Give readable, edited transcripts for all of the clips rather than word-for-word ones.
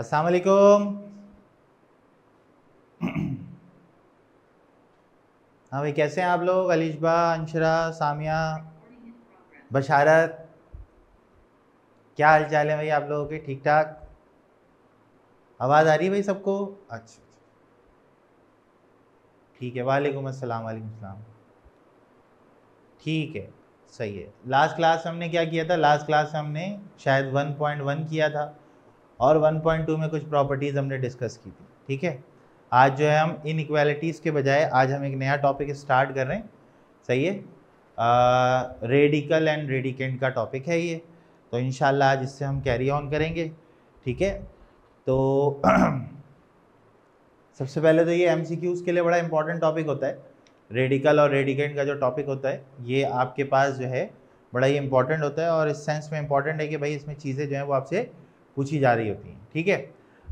अस्सलाम वालेकुम। हाँ भाई, कैसे हैं आप लोग? अलीशबा, अंशरा, सामिया, बशारत, क्या हाल चाल है भाई आप लोगों के? ठीक ठाक? आवाज़ आ रही है भाई सबको? अच्छा, ठीक है। वालेकुम अस्सलाम, वालेकुम अस्सलाम। ठीक है, सही है। लास्ट क्लास हमने क्या किया था? लास्ट क्लास हमने शायद 1.1 किया था और 1.2 में कुछ प्रॉपर्टीज़ हमने डिस्कस की थी। ठीक है, आज जो है हम इनइक्वालिटीज़ के बजाय आज हम एक नया टॉपिक स्टार्ट कर रहे हैं। सही है, रेडिकल एंड रेडिकेंड का टॉपिक है ये, तो इंशाल्लाह आज इससे हम कैरी ऑन करेंगे। ठीक है, तो सबसे पहले तो ये एमसीक्यूज़ के लिए बड़ा इंपॉर्टेंट टॉपिक होता है। रेडिकल और रेडिकेंड का जो टॉपिक होता है ये आपके पास जो है बड़ा ही इंपॉर्टेंट होता है, और इस सेंस में इंपॉर्टेंट है कि भाई इसमें चीज़ें जो हैं वो आपसे पूछी जा रही होती हैं। ठीक है,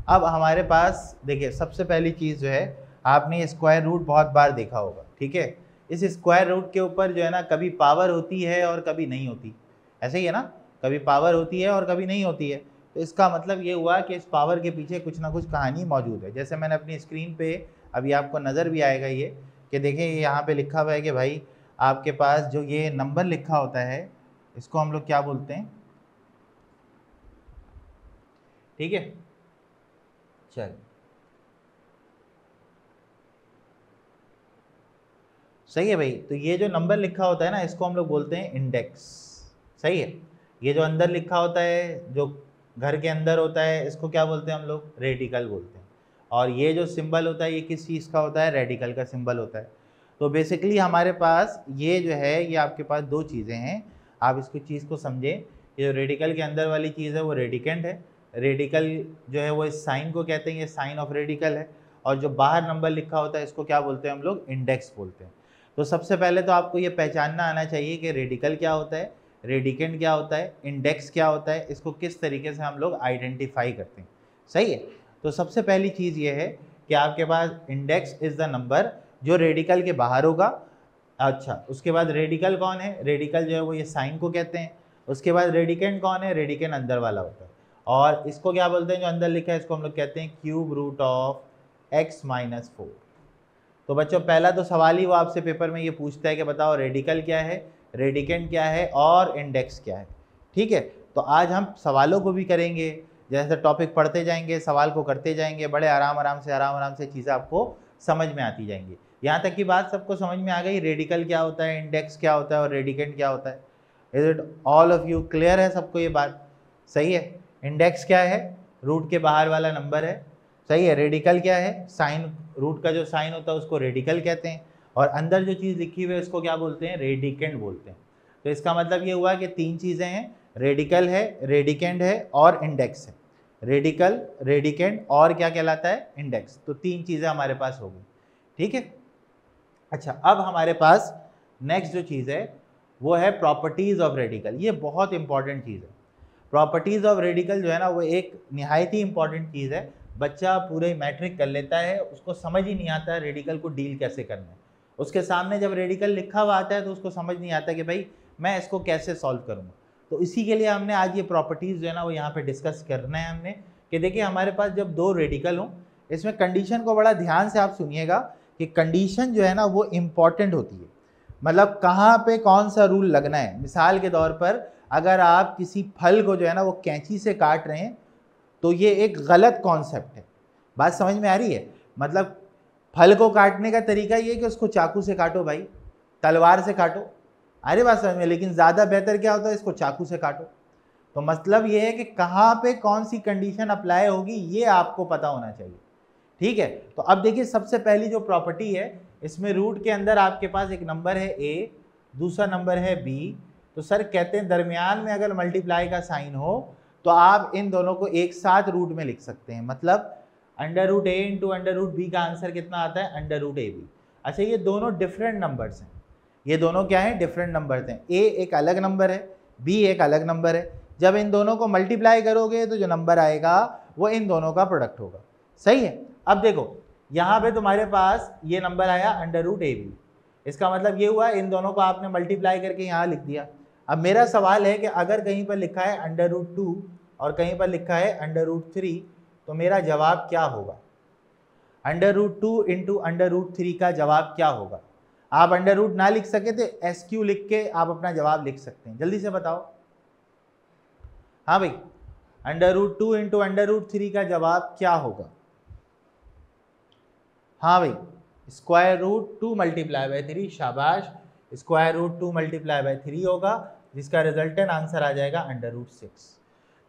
अब हमारे पास देखिए, सबसे पहली चीज़ जो है, आपने स्क्वायर रूट बहुत बार देखा होगा। ठीक है, इस स्क्वायर रूट के ऊपर जो है ना, कभी पावर होती है और कभी नहीं होती। ऐसे ही है ना, कभी पावर होती है और कभी नहीं होती है। तो इसका मतलब ये हुआ कि इस पावर के पीछे कुछ ना कुछ कहानी मौजूद है। जैसे मैंने अपनी स्क्रीन पे अभी आपको नज़र भी आएगा ये कि देखें, ये यहाँ पे लिखा हुआ है कि भाई आपके पास जो ये नंबर लिखा होता है इसको हम लोग क्या बोलते हैं? ठीक है, चल सही है भाई। तो ये जो नंबर लिखा होता है ना, इसको हम लोग बोलते हैं इंडेक्स। सही है, ये जो अंदर लिखा होता है, जो घर के अंदर होता है, इसको क्या बोलते हैं हम लोग? रेडिकल बोलते हैं। और ये जो सिंबल होता है ये किस चीज़ का होता है? रेडिकल का सिंबल होता है। तो बेसिकली हमारे पास ये जो है, ये आपके पास दो चीज़ें हैं। आप इसको चीज़ को समझें, ये जो रेडिकल के अंदर वाली चीज़ है वो रेडिकेंट है। रेडिकल जो है वो इस साइन को कहते हैं, ये साइन ऑफ रेडिकल है। और जो बाहर नंबर लिखा होता है इसको क्या बोलते हैं हम लोग? इंडेक्स बोलते हैं। तो सबसे पहले तो आपको ये पहचानना आना चाहिए कि रेडिकल क्या होता है, रेडिकेंड क्या होता है, इंडेक्स क्या होता है, इसको किस तरीके से हम लोग आइडेंटिफाई करते हैं। सही है, तो सबसे पहली चीज़ ये है कि आपके पास इंडेक्स इज़ द नंबर जो रेडिकल के बाहर होगा। अच्छा, उसके बाद रेडिकल कौन है? रेडिकल जो है वो ये साइन को कहते हैं। उसके बाद रेडिकेंड कौन है? रेडिकेंड अंदर वाला होता है। और इसको क्या बोलते हैं? जो अंदर लिखा है इसको हम लोग कहते हैं क्यूब रूट ऑफ x-4। तो बच्चों, पहला तो सवाल ही वो आपसे पेपर में ये पूछता है कि बताओ रेडिकल क्या है, रेडिकेंड क्या है और इंडेक्स क्या है। ठीक है, तो आज हम सवालों को भी करेंगे, जैसे टॉपिक पढ़ते जाएंगे सवाल को करते जाएंगे, बड़े आराम आराम से चीज़ें आपको समझ में आती जाएंगी। यहाँ तक की बात सबको समझ में आ गई, रेडिकल क्या होता है, इंडेक्स क्या होता है और रेडिकेंड क्या होता है? Is it all of you clear है सबको ये बात? सही है, इंडेक्स क्या है? रूट के बाहर वाला नंबर है। सही है, रेडिकल क्या है? साइन, रूट का जो साइन होता है उसको रेडिकल कहते हैं, और अंदर जो चीज़ लिखी हुई है उसको क्या बोलते हैं? रेडिकेंड बोलते हैं। तो इसका मतलब ये हुआ कि तीन चीज़ें हैं, रेडिकल है, रेडिकेंड है और इंडेक्स है। रेडिकल, रेडिकेंड और क्या कहलाता है? इंडेक्स। तो तीन चीज़ें हमारे पास हो गई। ठीक है, अच्छा, अब हमारे पास नेक्स्ट जो चीज़ है वो है प्रॉपर्टीज़ ऑफ रेडिकल। ये बहुत इंपॉर्टेंट चीज़ है। प्रॉपर्टीज़ ऑफ रेडिकल जो है ना, वो एक निहायत ही इंपॉर्टेंट चीज़ है। बच्चा पूरे मैट्रिक कर लेता है, उसको समझ ही नहीं आता है रेडिकल को डील कैसे करना है। उसके सामने जब रेडिकल लिखा हुआ आता है तो उसको समझ नहीं आता कि भाई मैं इसको कैसे सॉल्व करूँगा। तो इसी के लिए हमने आज ये प्रॉपर्टीज़ जो है ना वो यहाँ पे डिस्कस करना है हमने, कि देखिए हमारे पास जब दो रेडिकल हों, इसमें कंडीशन को बड़ा ध्यान से आप सुनिएगा कि कंडीशन जो है ना वो इम्पॉर्टेंट होती है। मतलब कहाँ पे कौन सा रूल लगना है। मिसाल के तौर पर अगर आप किसी फल को जो है ना वो कैंची से काट रहे हैं तो ये एक गलत कॉन्सेप्ट है। बात समझ में आ रही है? मतलब फल को काटने का तरीका ये है कि उसको चाकू से काटो भाई, तलवार से काटो, अरे बात समझ में, लेकिन ज़्यादा बेहतर क्या होता है? इसको चाकू से काटो। तो मतलब ये है कि कहाँ पे कौन सी कंडीशन अप्लाई होगी ये आपको पता होना चाहिए। ठीक है, तो अब देखिए सबसे पहली जो प्रॉपर्टी है, इसमें रूट के अंदर आपके पास एक नंबर है a, दूसरा नंबर है b। तो सर कहते हैं दरमियान में अगर मल्टीप्लाई का साइन हो तो आप इन दोनों को एक साथ रूट में लिख सकते हैं। मतलब under root a into under root b का आंसर कितना आता है? Under root ab। अच्छा, ये दोनों डिफरेंट नंबर्स हैं। ये दोनों क्या है? डिफरेंट नंबर्स हैं। a एक अलग नंबर है, b एक अलग नंबर है। जब इन दोनों को मल्टीप्लाई करोगे तो जो नंबर आएगा वो इन दोनों का प्रोडक्ट होगा। सही है, अब देखो यहाँ पे तुम्हारे पास ये नंबर आया अंडर रूट ab। इसका मतलब ये हुआ इन दोनों को आपने मल्टीप्लाई करके यहाँ लिख दिया। अब मेरा सवाल है कि अगर कहीं पर लिखा है अंडर रूट 2 और कहीं पर लिखा है अंडर रूट 3, तो मेरा जवाब क्या होगा? √2 इंटू √3 का जवाब क्या होगा? आप अंडर रूट ना लिख सके तो SQ लिख के आप अपना जवाब लिख सकते हैं। जल्दी से बताओ। हाँ भाई, √2 इंटू √3 का जवाब क्या होगा? हाँ भाई, √2 मल्टीप्लाई बाय 3। शाबाश, √2 मल्टीप्लाई बाय 3 होगा, जिसका रिजल्टेंट आंसर आ जाएगा √6।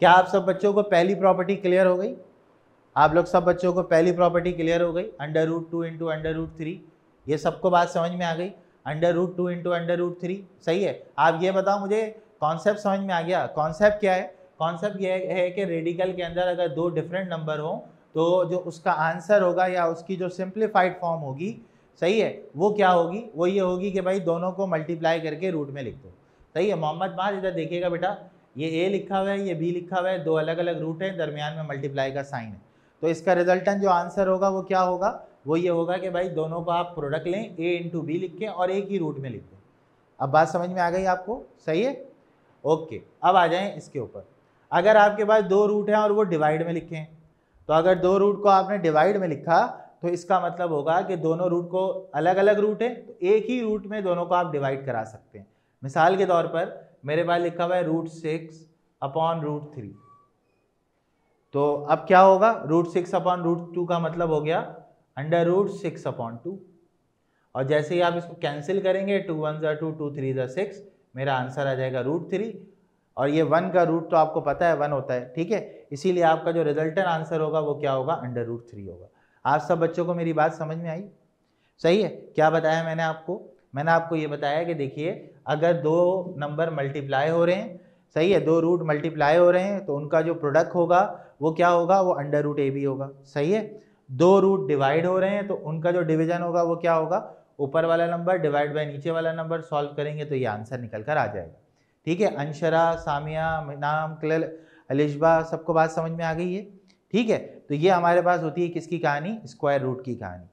क्या आप सब बच्चों को पहली प्रॉपर्टी क्लियर हो गई? आप लोग सब बच्चों को पहली प्रॉपर्टी क्लियर हो गई? √2 इंटू √3, ये सबको बात समझ में आ गई? √2 इंटू √3, सही है। आप ये बताओ मुझे, कॉन्सेप्ट समझ में आ गया? कॉन्सेप्ट क्या है? कॉन्सेप्ट ये है कि रेडिकल के अंदर अगर दो डिफरेंट नंबर हो तो जो उसका आंसर होगा या उसकी जो सिंप्लीफाइड फॉर्म होगी, सही है, वो क्या होगी? वो ये होगी कि भाई दोनों को मल्टीप्लाई करके रूट में लिख दो। सही है। मोहम्मद माज इधर देखिएगा बेटा, ये ए लिखा हुआ है, ये बी लिखा हुआ है, दो अलग अलग रूट है, दरमियान में मल्टीप्लाई का साइन है। तो इसका रिजल्टेंट जो आंसर होगा वो क्या होगा? वो ये होगा कि भाई दोनों का आप प्रोडक्ट लें, ए इंटू बी लिख के और एक ही रूट में लिख दें। अब बात समझ में आ गई आपको? सही है, ओके। अब आ जाएं इसके ऊपर। अगर आपके पास दो रूट हैं और वो डिवाइड में लिखे हैं, तो अगर दो रूट को आपने डिवाइड में लिखा तो इसका मतलब होगा कि दोनों रूट को अलग अलग रूट है, तो एक ही रूट में दोनों को आप डिवाइड करा सकते हैं। मिसाल के तौर पर मेरे पास लिखा हुआ है √6/√3, तो अब क्या होगा? √6/√2 का मतलब हो गया √6/2, और जैसे ही आप इसको कैंसिल करेंगे 2 1 2 2 3 6, मेरा आंसर आ जाएगा √3, और ये 1 का रूट तो आपको पता है 1 होता है, ठीक है, इसीलिए आपका जो रिजल्टेंट आंसर होगा वो क्या होगा? √3 होगा। आप सब बच्चों को मेरी बात समझ में आई? सही है। क्या बताया मैंने आपको? मैंने आपको ये बताया कि देखिए, अगर दो नंबर मल्टीप्लाई हो रहे हैं, सही है, दो रूट मल्टीप्लाई हो रहे हैं, तो उनका जो प्रोडक्ट होगा वो क्या होगा? वो √AB होगा। सही है। दो रूट डिवाइड हो रहे हैं तो उनका जो डिवीजन होगा वो क्या होगा? ऊपर वाला नंबर डिवाइड बाय नीचे वाला नंबर। सॉल्व करेंगे तो ये आंसर निकल कर आ जाएगा। ठीक है। अंशरा, सामिया, नाम, क्लेल, अलिशबा, सबको बात समझ में आ गई है? ठीक है। तो ये हमारे पास होती है किसकी कहानी? स्क्वायर रूट की कहानी।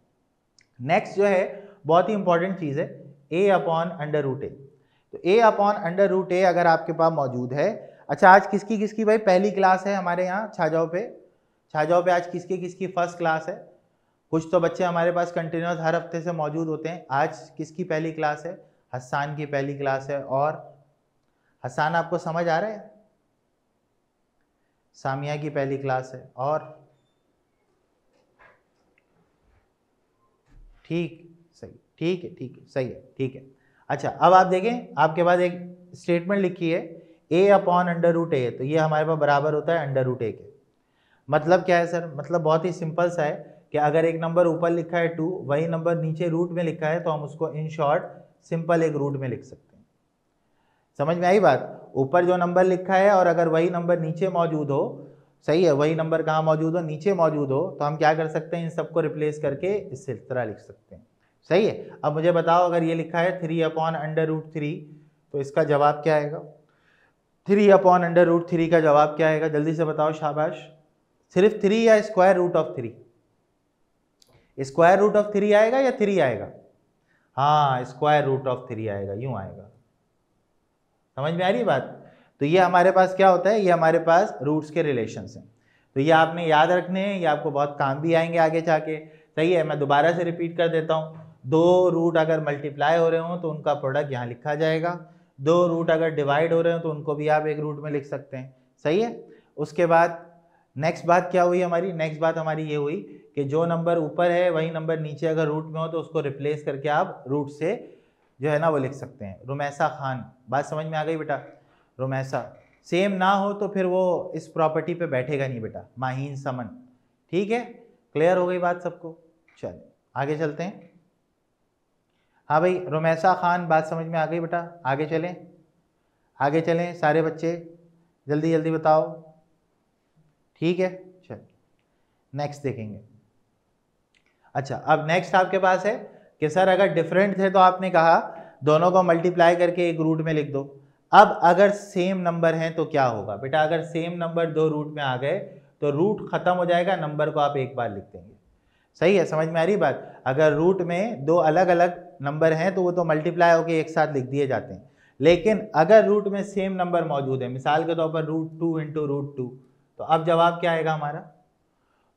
नेक्स्ट जो है बहुत ही इंपॉर्टेंट चीज़ है, a/√a। तो a/√a अगर आपके पास मौजूद है, अच्छा आज किसकी किसकी भाई पहली क्लास है हमारे यहाँ छाजाओं पे? छाजाओं पे आज किसकी किसकी फर्स्ट क्लास है? कुछ तो बच्चे हमारे पास कंटिन्यूस हर हफ्ते से मौजूद होते हैं। आज किसकी पहली क्लास है? हसन की पहली क्लास है। और हसन आपको समझ आ रहा है? सामिया की पहली क्लास है। और ठीक, सही, ठीक है, ठीक है, सही है, ठीक है। अच्छा अब आप देखें, आपके पास एक स्टेटमेंट लिखी है a/√a, तो ये हमारे पास बराबर होता है √a के। मतलब क्या है सर? मतलब बहुत ही सिंपल सा है कि अगर एक नंबर ऊपर लिखा है 2, वही नंबर नीचे रूट में लिखा है, तो हम उसको इन शॉर्ट सिंपल एक रूट में लिख सकते हैं। समझ में आई बात? ऊपर जो नंबर लिखा है और अगर वही नंबर नीचे मौजूद हो, सही है, वही नंबर कहाँ मौजूद हो? नीचे मौजूद हो, तो हम क्या कर सकते हैं? इन सबको रिप्लेस करके इस तरह लिख सकते हैं। सही है। अब मुझे बताओ, अगर ये लिखा है 3/√3, तो इसका जवाब क्या आएगा? 3/√3 का जवाब क्या आएगा? जल्दी से बताओ, शाबाश। सिर्फ 3 या square root of 3? Square root of 3 आएगा या 3 आएगा? हाँ, स्क्वायर रूट ऑफ 3 आएगा, यूं आएगा। समझ में आ रही बात? तो ये हमारे पास क्या होता है? ये हमारे पास रूट्स के रिलेशंस हैं। तो ये आपने याद रखने हैं, ये आपको बहुत काम भी आएंगे आगे जाके। सही है। मैं दोबारा से रिपीट कर देता हूँ, दो रूट अगर मल्टीप्लाई हो रहे हो तो उनका प्रोडक्ट यहाँ लिखा जाएगा। दो रूट अगर डिवाइड हो रहे हो तो उनको भी आप एक रूट में लिख सकते हैं। सही है। उसके बाद नेक्स्ट बात क्या हुई हमारी? नेक्स्ट बात हमारी ये हुई कि जो नंबर ऊपर है वही नंबर नीचे अगर रूट में हो तो उसको रिप्लेस करके आप रूट से जो है ना वो लिख सकते हैं। रुमैसा खान, बात समझ में आ गई बेटा? रुमैसा सेम ना हो तो फिर वो इस प्रॉपर्टी पे बैठेगा नहीं बेटा। माहीन समन, ठीक है, क्लियर हो गई बात सबको? चलिए आगे चलते हैं। हाँ भाई, रुमैसा खान, बात समझ में आ गई बेटा? आगे चलें, आगे चलें सारे बच्चे, जल्दी जल्दी बताओ। ठीक है, चल नेक्स्ट देखेंगे। अच्छा अब नेक्स्ट आपके पास है कि सर अगर डिफरेंट थे तो आपने कहा दोनों को मल्टीप्लाई करके एक रूट में लिख दो। अब अगर सेम नंबर हैं तो क्या होगा बेटा? अगर सेम नंबर दो रूट में आ गए तो रूट खत्म हो जाएगा, नंबर को आप एक बार लिख देंगे। सही है, समझ में आ रही बात? अगर रूट में दो अलग अलग नंबर हैं तो वो तो मल्टीप्लाई होकर एक साथ लिख दिए जाते हैं, लेकिन अगर रूट में सेम नंबर मौजूद है, मिसाल के तौर पर √2 × √2, तो अब जवाब क्या आएगा हमारा?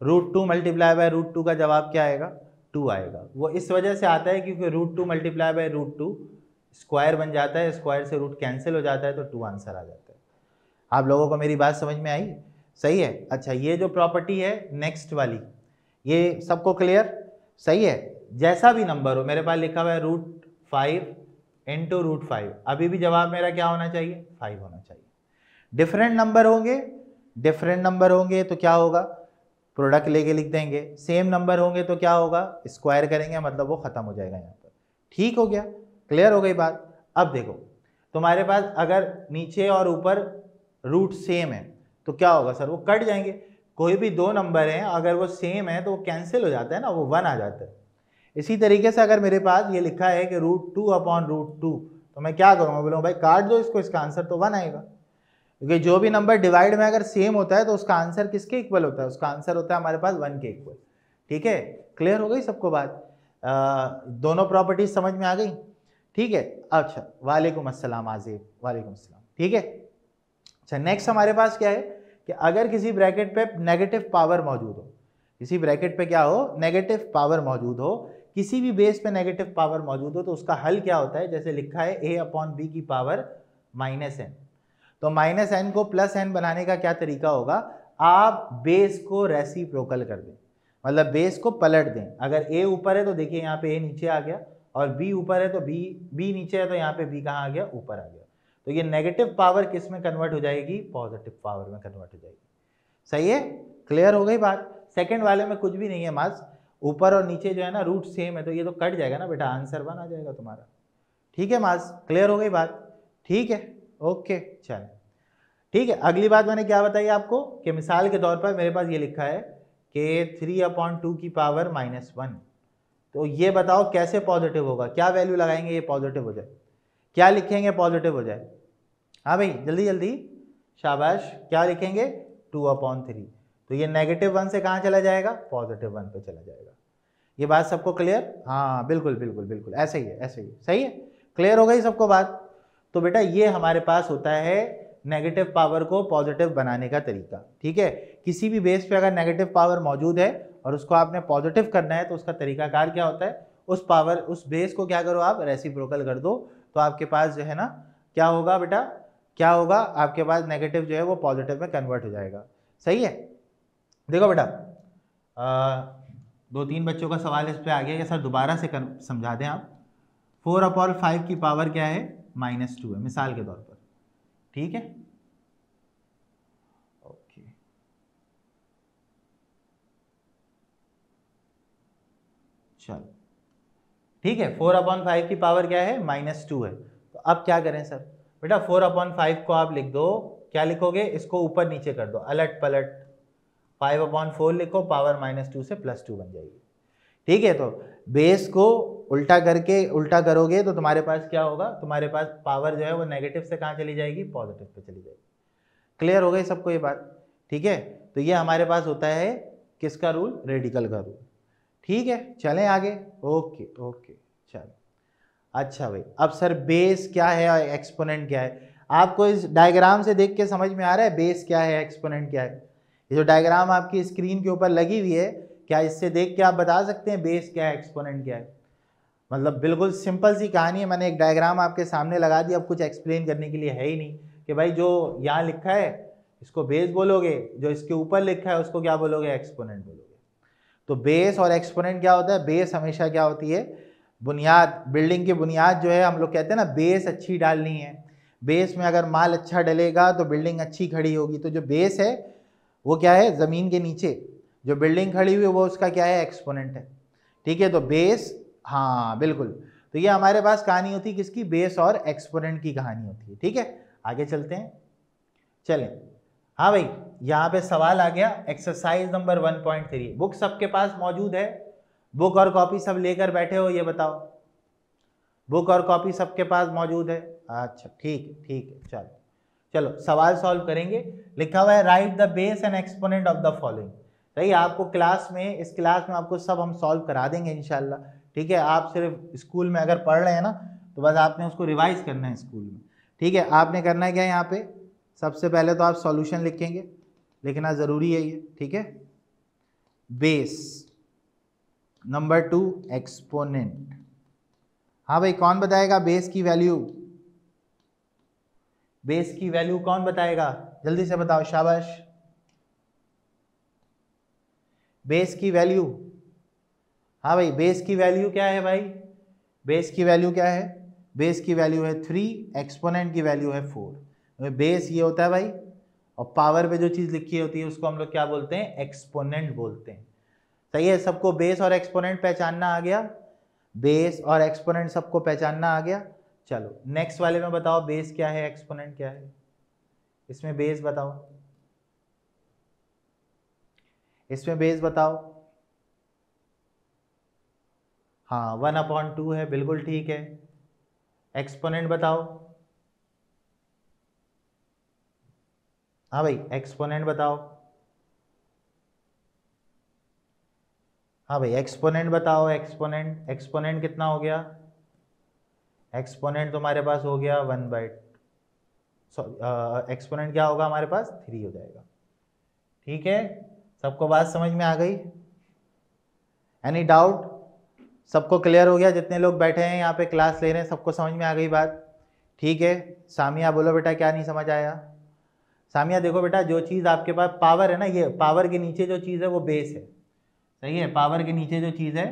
√2 मल्टीप्लाई बाय √2 का जवाब क्या आएगा? 2 आएगा। वो इस वजह से आता है क्योंकि √2 मल्टीप्लाई बाय √2 स्क्वायर बन जाता है, स्क्वायर से रूट कैंसिल हो जाता है तो 2 आंसर आ जाता है। आप लोगों को मेरी बात समझ में आई? सही है। अच्छा, ये जो प्रॉपर्टी है नेक्स्ट वाली, ये सबको क्लियर? सही है। जैसा भी नंबर हो, मेरे पास लिखा हुआ है √5 इंटू √5, अभी भी जवाब मेरा क्या होना चाहिए? 5 होना चाहिए। डिफरेंट नंबर होंगे तो क्या होगा? प्रोडक्ट लेके लिख देंगे। सेम नंबर होंगे तो क्या होगा? स्क्वायर करेंगे, मतलब वो खत्म हो जाएगा यहाँ पर। ठीक हो गया? क्लियर हो गई बात? अब देखो, तुम्हारे पास अगर नीचे और ऊपर रूट सेम है तो क्या होगा सर? वो कट जाएंगे। कोई भी दो नंबर हैं अगर वो सेम है तो वो कैंसिल हो जाता है ना, वो 1 आ जाता है। इसी तरीके से अगर मेरे पास ये लिखा है कि √2/√2, तो मैं क्या करूँगा? बोलूँगा भाई काट दो इसको, इसका आंसर तो 1 आएगा, क्योंकि जो भी नंबर डिवाइड में अगर सेम होता है तो उसका आंसर किसके इक्वल होता है? उसका आंसर होता है हमारे पास 1 के इक्वल। ठीक है? क्लियर हो गई सबको बात? दोनों प्रॉपर्टीज समझ में आ गई? ठीक है। अच्छा, वालेकुम अस्सलाम आज़िब, वालेकुम अस्सलाम। ठीक है। अच्छा, नेक्स्ट हमारे पास क्या है कि अगर किसी ब्रैकेट पे नेगेटिव पावर मौजूद हो, किसी ब्रैकेट पे क्या हो? नेगेटिव पावर मौजूद हो, किसी भी बेस पे नेगेटिव पावर मौजूद हो, तो उसका हल क्या होता है? जैसे लिखा है a/b की पावर -n, तो -n को +n बनाने का क्या तरीका होगा? आप बेस को रेसिप्रोकल कर दें, मतलब बेस को पलट दें। अगर a ऊपर है तो देखिए यहाँ पे a नीचे आ गया, और b ऊपर है तो b नीचे है तो यहाँ पे b कहाँ आ गया? ऊपर आ गया। तो ये नेगेटिव पावर किस में कन्वर्ट हो जाएगी? पॉजिटिव पावर में कन्वर्ट हो जाएगी। सही है? क्लियर हो गई बात? सेकंड वाले में कुछ भी नहीं है मास, ऊपर और नीचे जो है ना रूट सेम है, तो ये तो कट जाएगा ना बेटा, आंसर 1 आ जाएगा तुम्हारा। ठीक है मास? क्लियर हो गई बात? ठीक है, ओके, चल ठीक है। अगली बात मैंने क्या बताई आपको कि मिसाल के तौर पर मेरे पास ये लिखा है कि 3/2 की पावर -1, तो ये बताओ कैसे पॉजिटिव होगा? क्या वैल्यू लगाएंगे ये पॉजिटिव हो जाए? क्या लिखेंगे पॉजिटिव हो जाए? हाँ भाई जल्दी जल्दी, शाबाश। क्या लिखेंगे? 2/3। तो ये -1 से कहाँ चला जाएगा? +1 पे चला जाएगा। ये बात सबको क्लियर? हाँ बिल्कुल बिल्कुल बिल्कुल, ऐसे ही है, ऐसे ही है। सही है? क्लियर हो गई सबको बात? तो बेटा ये हमारे पास होता है नेगेटिव पावर को पॉजिटिव बनाने का तरीका। ठीक है? किसी भी बेस पे अगर नेगेटिव पावर मौजूद है और उसको आपने पॉजिटिव करना है तो उसका तरीकाकार क्या होता है? उस बेस को क्या करो आप? रेसिप्रोकल कर दो, तो आपके पास जो है ना क्या होगा बेटा? क्या होगा? आपके पास नेगेटिव जो है वो पॉजिटिव में कन्वर्ट हो जाएगा। सही है? देखो बेटा, 2-3 बच्चों का सवाल इस पे आ गया कि सर दोबारा से समझा दें आप। 4/5 की पावर क्या है? -2 है, मिसाल के तौर पर। ठीक है? ओके, चलो ठीक है। 4/5 की पावर क्या है? -2 है। तो अब क्या करें सर? बेटा 4/5 को आप लिख दो, क्या लिखोगे? इसको ऊपर नीचे कर दो, अलट पलट, 5/4 लिखो, पावर -2 से +2 बन जाएगी। ठीक है? तो बेस को उल्टा करके उल्टा करोगे तो तुम्हारे पास क्या होगा? तुम्हारे पास पावर जो है वो नेगेटिव से कहाँ चली जाएगी? पॉजिटिव पे चली जाएगी। क्लियर हो गई सबको ये बात? ठीक है? तो ये हमारे पास होता है किसका रूल? रेडिकल का रूल। ठीक है, चलें आगे। ओके ओके, चलो। अच्छा भाई, अब सर बेस क्या है और एक्सपोनेंट क्या है? आपको इस डायग्राम से देख के समझ में आ रहा है बेस क्या है, एक्सपोनेंट क्या है? ये जो डायग्राम आपकी स्क्रीन के ऊपर लगी हुई है, क्या इससे देख के आप बता सकते हैं बेस क्या है, एक्सपोनेंट क्या है? मतलब बिल्कुल सिंपल सी कहानी है, मैंने एक डायग्राम आपके सामने लगा दिया, अब कुछ एक्सप्लेन करने के लिए है ही नहीं कि भाई जो यहाँ लिखा है इसको बेस बोलोगे, जो इसके ऊपर लिखा है उसको क्या बोलोगे? एक्सपोनेंट बोलोगे। तो बेस और एक्सपोनेंट क्या होता है? बेस हमेशा क्या होती है? बुनियाद, बिल्डिंग की बुनियाद जो है, हम लोग कहते हैं ना बेस अच्छी डालनी है। बेस में अगर माल अच्छा डलेगा तो बिल्डिंग अच्छी खड़ी होगी। तो जो बेस है वो क्या है? ज़मीन के नीचे जो बिल्डिंग खड़ी हुई है वो उसका क्या है? एक्सपोनेंट है। ठीक है? तो बेस, हाँ बिल्कुल। तो ये हमारे पास कहानी होती है किसकी? बेस और एक्सपोनेंट की कहानी होती है। ठीक है, आगे चलते हैं। चलें, हाँ भाई, यहाँ पे सवाल आ गया एक्सरसाइज नंबर 1.3। बुक सबके पास मौजूद है? बुक और कॉपी सब लेकर बैठे हो? ये बताओ, बुक और कॉपी सबके पास मौजूद है? अच्छा ठीक है, ठीक है, चलो चलो सवाल सॉल्व करेंगे। लिखा हुआ है right the base and exponent of the following. सही, आपको क्लास में, इस क्लास में आपको सब हम सॉल्व करा देंगे इंशाल्लाह। ठीक है? आप सिर्फ स्कूल में अगर पढ़ रहे हैं ना तो बस आपने उसको रिवाइज करना है स्कूल में। ठीक है? आपने करना है क्या? यहाँ पे सबसे पहले तो आप सॉल्यूशन लिखेंगे, लिखना ज़रूरी है ये। ठीक है? Base, number 2 exponent. हाँ भाई, कौन बताएगा बेस की वैल्यू? बेस की वैल्यू कौन बताएगा? जल्दी से बताओ, शाबाश। बेस की वैल्यू, हाँ भाई, बेस की वैल्यू क्या है भाई? बेस की वैल्यू क्या है? बेस की वैल्यू है 3, एक्सपोनेंट की वैल्यू है 4। बेस ये होता है भाई, और पावर पे जो चीज लिखी होती है उसको हम लोग क्या बोलते हैं? एक्सपोनेंट बोलते हैं। सही है, सबको बेस और एक्सपोनेंट पहचानना आ गया? बेस और एक्सपोनेंट सबको पहचानना आ गया। चलो नेक्स्ट वाले में बताओ, बेस क्या है, एक्सपोनेंट क्या है? इसमें बेस बताओ, इसमें बेस बताओ। हाँ, 1/2 है, बिल्कुल ठीक है। एक्सपोनेंट बताओ। हाँ भाई, एक्सपोनेंट बताओ। हाँ भाई, एक्सपोनेंट बताओ। एक्सपोनेंट, एक्सपोनेंट कितना हो गया? एक्सपोनेंट तुम्हारे पास हो गया 1/, सॉरी, एक्सपोनेंट क्या होगा हमारे पास? 3 हो जाएगा। ठीक है, सबको बात समझ में आ गई? Any doubt? सबको क्लियर हो गया? जितने लोग बैठे हैं यहाँ पे क्लास ले रहे हैं, सबको समझ में आ गई बात? ठीक है, सामिया बोलो बेटा, क्या नहीं समझ आया? सामिया देखो बेटा, जो चीज़ आपके पास पावर है ना, ये पावर के नीचे जो चीज़ है वो बेस है। सही है, पावर के नीचे जो चीज़ है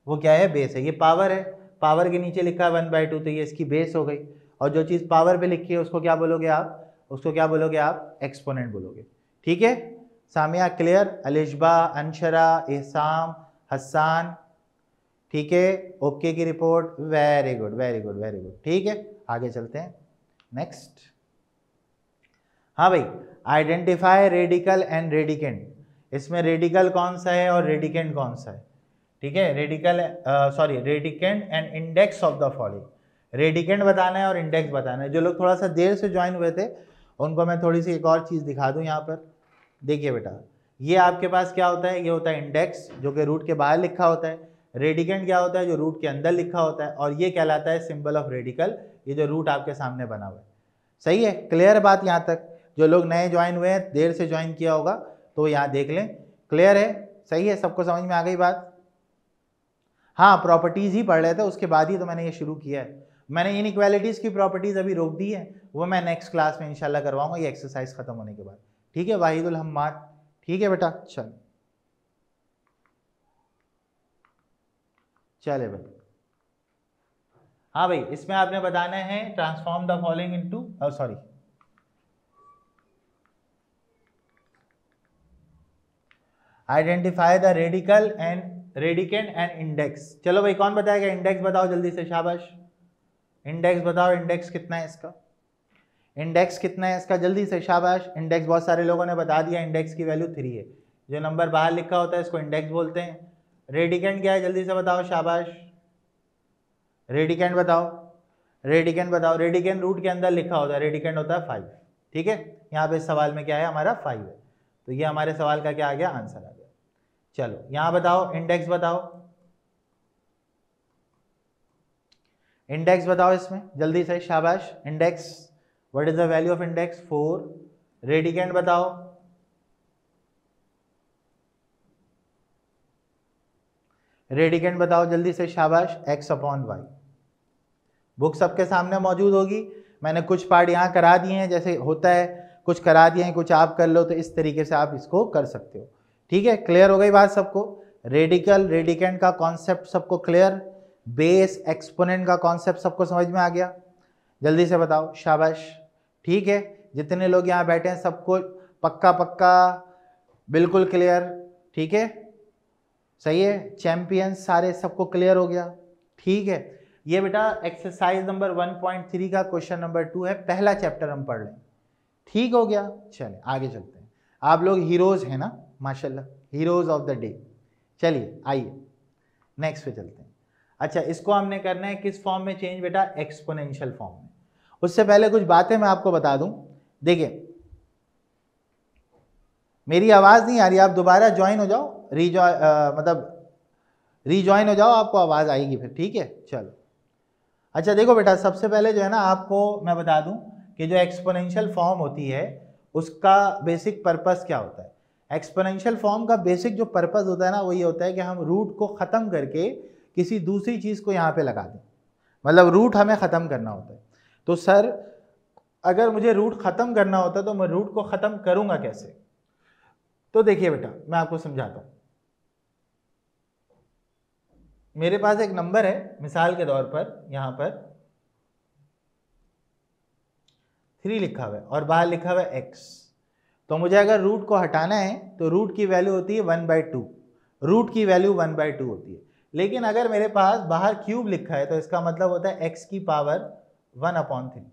वो क्या है? बेस है। ये पावर है, पावर के नीचे लिखा है 1/2, तो ये इसकी बेस हो गई। और जो चीज़ पावर पे लिखी है उसको क्या बोलोगे आप? उसको क्या बोलोगे आप? एक्सपोनेंट बोलोगे। ठीक है, सामिया क्लियर? अलिशबा, अनशरा, एहसाम, हसान, ठीक है, ओके की report, very good very good very good. ठीक है, आगे चलते हैं नेक्स्ट। हाँ भाई, आइडेंटिफाई रेडिकल एंड रेडिकेंट। इसमें रेडिकल कौन सा है और रेडिकेंट कौन सा है? ठीक है, radical sorry radicand and index of the following. Radicand बताना है और इंडेक्स बताना है। जो लोग थोड़ा सा देर से ज्वाइन हुए थे उनको मैं थोड़ी सी एक और चीज़ दिखा दूं यहाँ पर। देखिए बेटा, ये आपके पास क्या होता है? ये होता है इंडेक्स, जो कि रूट के बाहर लिखा होता है। रेडिकेंट क्या होता है? जो रूट के अंदर लिखा होता है। और ये कहलाता है सिंबल ऑफ रेडिकल, ये जो रूट आपके सामने बना हुआ है। सही है, क्लियर बात यहाँ तक? जो लोग नए ज्वाइन हुए हैं, देर से ज्वाइन किया होगा, तो यहाँ देख लें। क्लियर है? सही है, सबको समझ में आ गई बात? हाँ, प्रॉपर्टीज ही पढ़ रहे थे, उसके बाद ही तो मैंने ये शुरू किया है। मैंने इनइक्वालिटीज की प्रॉपर्टीज अभी रोक दी है, वो मैं नेक्स्ट क्लास में इंशाल्लाह करवाऊंगा, ये एक्सरसाइज खत्म होने के बाद। ठीक है वाहिदुल हम्माद? ठीक है बेटा, चल चले भाई। हाँ भाई, इसमें आपने बताना है transform the following into, sorry, identify the radical and radicand and index. चलो भाई, कौन बताएगा? इंडेक्स बताओ जल्दी से, शाबाश। इंडेक्स बताओ, इंडेक्स कितना है इसका? इंडेक्स कितना है इसका? जल्दी से, शाबाश। इंडेक्स बहुत सारे लोगों ने बता दिया, इंडेक्स की वैल्यू 3 है। जो नंबर बाहर लिखा होता है इसको इंडेक्स बोलते हैं। रेडिकेंट क्या है? जल्दी से बताओ, शाबाश। रेडिकेंट बताओ, रेडिकेंट बताओ। रेडिकेंट रूट के अंदर लिखा होता है, रेडिकेंट होता है 5। ठीक है, यहाँ पे सवाल में क्या है हमारा? 5 है, तो ये हमारे सवाल का क्या आ गया? आंसर आ गया। चलो यहाँ बताओ, इंडेक्स बताओ, इंडेक्स बताओ इसमें जल्दी से, शाबाश। Index, what is the value of index? 4। Radicand बताओ, रेडिकेंट बताओ जल्दी से, शाबाश। x/y। बुक सबके सामने मौजूद होगी। मैंने कुछ पार्ट यहाँ करा दिए हैं, जैसे होता है कुछ करा दिए हैं, कुछ आप कर लो, तो इस तरीके से आप इसको कर सकते हो। ठीक है, क्लियर हो गई बात सबको? रेडिकल रेडिकेंट का कॉन्सेप्ट सबको क्लियर? बेस एक्सपोनेंट का कॉन्सेप्ट सबको समझ में आ गया? जल्दी से बताओ, शाबाश। ठीक है, जितने लोग यहाँ बैठे हैं सबको पक्का पक्का बिल्कुल क्लियर? ठीक है, सही है, चैंपियन सारे सबको क्लियर हो गया? ठीक है, ये बेटा एक्सरसाइज नंबर 1.3 का क्वेश्चन नंबर 2 है, पहला चैप्टर हम पढ़ लें। ठीक हो गया, चलिए आगे चलते हैं। आप लोग हीरोज हैं ना, माशाल्लाह, हीरोज ऑफ द डे। चलिए आइए नेक्स्ट पे चलते हैं। अच्छा, इसको हमने करना है किस फॉर्म में चेंज बेटा? एक्सपोनेंशियल फॉर्म में। उससे पहले कुछ बातें मैं आपको बता दूं। देखिए, मेरी आवाज नहीं आ रही, आप दोबारा ज्वाइन हो जाओ, मतलब रीज्वाइन हो जाओ, आपको आवाज आएगी फिर। ठीक है, चलो। अच्छा देखो बेटा, सबसे पहले जो है ना, आपको मैं बता दूं कि जो एक्सपोनेंशियल फॉर्म होती है उसका बेसिक पर्पस क्या होता है। एक्सपोनेंशियल फॉर्म का बेसिक जो पर्पस होता है ना वो ये होता है कि हम रूट को ख़त्म करके किसी दूसरी चीज़ को यहाँ पे लगा दें, मतलब रूट हमें ख़त्म करना होता है। तो सर अगर मुझे रूट ख़त्म करना होता तो मैं रूट को ख़त्म करूँगा कैसे? तो देखिए बेटा मैं आपको समझाता हूँ। मेरे पास एक नंबर है, मिसाल के तौर पर यहाँ पर 3 लिखा हुआ है और बाहर लिखा हुआ है x। तो मुझे अगर रूट को हटाना है तो रूट की वैल्यू होती है 1/2, रूट की वैल्यू 1/2 होती है। लेकिन अगर मेरे पास बाहर क्यूब लिखा है तो इसका मतलब होता है x की पावर 1/3।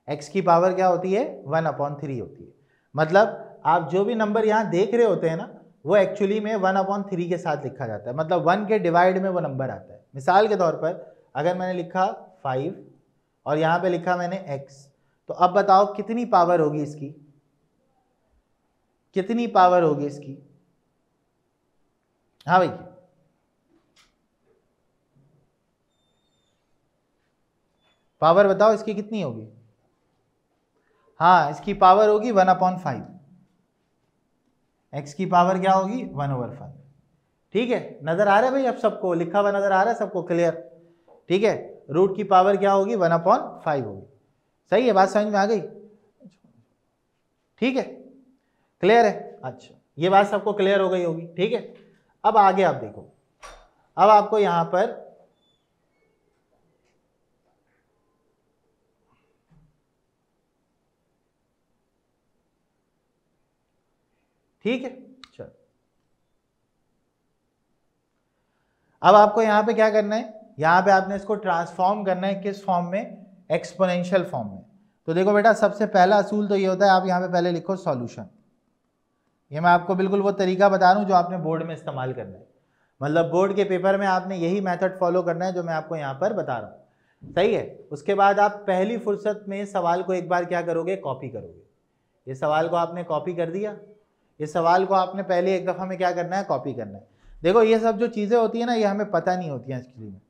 x की पावर क्या होती है? 1/3 होती है। मतलब आप जो भी नंबर यहाँ देख रहे होते हैं ना वो एक्चुअली में 1/3 के साथ लिखा जाता है, मतलब 1 के डिवाइड में वो नंबर आता है। मिसाल के तौर पर अगर मैंने लिखा 5 और यहाँ पे लिखा मैंने x, तो अब बताओ कितनी पावर होगी इसकी, कितनी पावर होगी इसकी? हाँ भाई, पावर बताओ इसकी कितनी होगी? हाँ, इसकी पावर होगी 1/5। x की पावर क्या होगी? 1/5। ठीक है, नजर आ रहा है भाई अब सबको? लिखा हुआ नजर आ रहा है सबको? क्लियर? ठीक है, रूट की पावर क्या होगी? 1/5 होगी। सही है, बात समझ में आ गई? ठीक है, क्लियर है? अच्छा, ये बात सबको क्लियर हो गई होगी। ठीक है, अब आगे आप देखो, अब आपको यहां पर ठीक है, चलो अब आपको यहां पे क्या करना है, यहां पे आपने इसको ट्रांसफॉर्म करना है किस फॉर्म में? एक्सपोनेंशियल फॉर्म में। तो देखो बेटा सबसे पहला असूल तो ये होता है, आप यहां पे पहले लिखो सॉल्यूशन। ये मैं आपको बिल्कुल वो तरीका बता रहा हूं जो आपने बोर्ड में इस्तेमाल करना है, मतलब बोर्ड के पेपर में आपने यही मेथड फॉलो करना है जो मैं आपको यहाँ पर बता रहा हूँ। सही है, उसके बाद आप पहली फुर्सत में सवाल को एक बार क्या करोगे? कॉपी करोगे। ये सवाल को आपने कॉपी कर दिया, इस सवाल को आपने पहले एक दफ़ा में क्या करना है? कॉपी करना है। देखो ये सब जो चीज़ें होती है ना ये हमें पता नहीं होती हैं एक्चुअली में,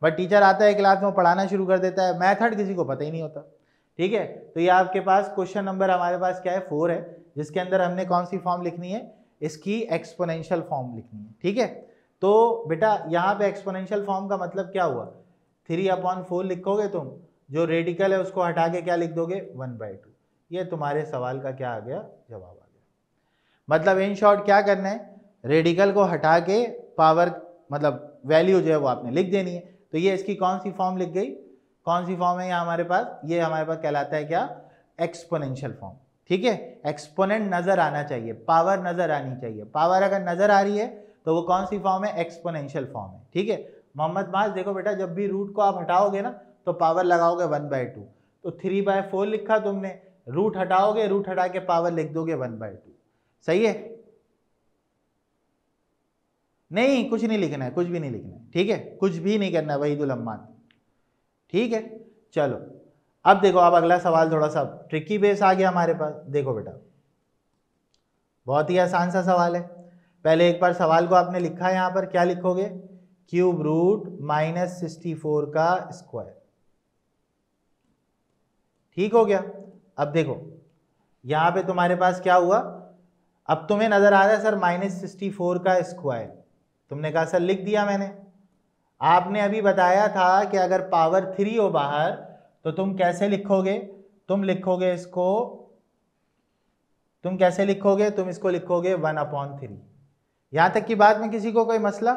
बट टीचर आता है क्लास में पढ़ाना शुरू कर देता है, मैथड किसी को पता ही नहीं होता। ठीक है, तो ये आपके पास क्वेश्चन नंबर हमारे पास क्या है? 4 है, जिसके अंदर हमने कौन सी फॉर्म लिखनी है? इसकी एक्सपोनेंशियल फॉर्म लिखनी है। ठीक है, तो बेटा यहाँ पे एक्सपोनेंशियल फॉर्म का मतलब क्या हुआ? 3/4 लिखोगे तुम, जो रेडिकल है उसको हटा के क्या लिख दोगे? 1/2। ये तुम्हारे सवाल का क्या आ गया? जवाब आ गया। मतलब इन शॉर्ट क्या करना है? रेडिकल को हटा के पावर मतलब वैल्यू जो है वो आपने लिख देनी है। तो ये इसकी कौन सी फॉर्म लिख गई? कौन सी फॉर्म है यहाँ हमारे पास? ये हमारे पास कहलाता है क्या? Exponential form. ठीक है, एक्सपोनेंट नजर आना चाहिए, पावर नजर आनी चाहिए। पावर अगर नजर आ रही है तो वो कौन सी फॉर्म है? एक्सपोनेंशियल फॉर्म है। ठीक है, मोहम्मद माज देखो बेटा, जब भी रूट को आप हटाओगे ना तो पावर लगाओगे 1/2। तो 3/4 लिखा तुमने, रूट हटाओगे, रूट हटा के पावर लिख दोगे 1/2। सही है? नहीं, कुछ नहीं लिखना है, कुछ भी नहीं लिखना है। ठीक है, कुछ भी नहीं करना है, वहीदुल अम्मान। ठीक है, चलो अब देखो, अब अगला सवाल थोड़ा सा ट्रिकी बेस आ गया हमारे पास। देखो बेटा बहुत ही आसान सा सवाल है। पहले एक बार सवाल को आपने लिखा है, यहाँ पर क्या लिखोगे? क्यूब रूट -64 का स्क्वायर। ठीक हो गया। अब देखो यहाँ पे तुम्हारे पास क्या हुआ? अब तुम्हें नजर आ रहा है सर -64 का स्क्वायर, तुमने कहा सर लिख दिया मैंने। आपने अभी बताया था कि अगर पावर 3 हो बाहर तो तुम कैसे लिखोगे? तुम लिखोगे इसको, तुम कैसे लिखोगे? तुम इसको लिखोगे 1/3। यहां तक की बात में किसी को कोई मसला?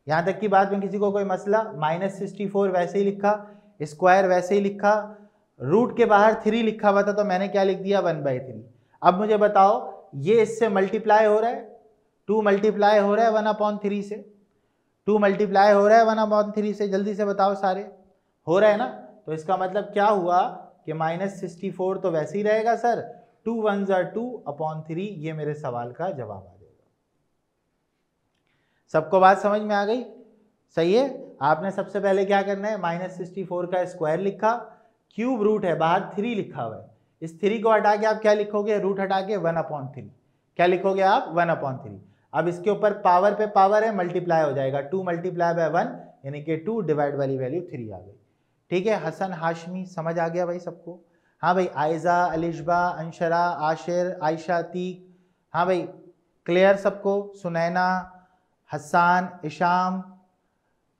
यहां तक की बात में किसी को कोई मसला? -64 वैसे ही लिखा, स्क्वायर वैसे ही लिखा, रूट के बाहर 3 लिखा हुआ था तो मैंने क्या लिख दिया? 1/3। अब मुझे बताओ ये इससे मल्टीप्लाई हो रहा है, 2 मल्टीप्लाई हो रहा है 1/3 से, 2 मल्टीप्लाई हो रहा है 1/3 से, जल्दी से बताओ सारे। हो रहा है ना? तो इसका मतलब क्या हुआ कि -64 तो वैसे ही रहेगा सर, 2 1 2/3। ये मेरे सवाल का जवाब आ जाएगा। सबको बात समझ में आ गई? सही है। आपने सबसे पहले क्या करना है? -64 का स्क्वायर लिखा, क्यूब रूट है, बाहर 3 लिखा हुआ है, इस 3 को हटा के आप क्या लिखोगे? रूट हटा के 1/3। क्या लिखोगे आप? 1/3। अब इसके ऊपर पावर पे पावर है, मल्टीप्लाई हो जाएगा, 2 मल्टीप्लाई बाय 1 यानी कि 2 डिवाइड वाली वैल्यू 3 आ गई। ठीक है, हसन हाशमी समझ आ गया भाई सबको? हाँ भाई, आयजा, अलिशबा, अंशरा, आशिर, आयशा, तीक, हाँ भाई क्लियर सबको? सुनैना, हसान, इशाम,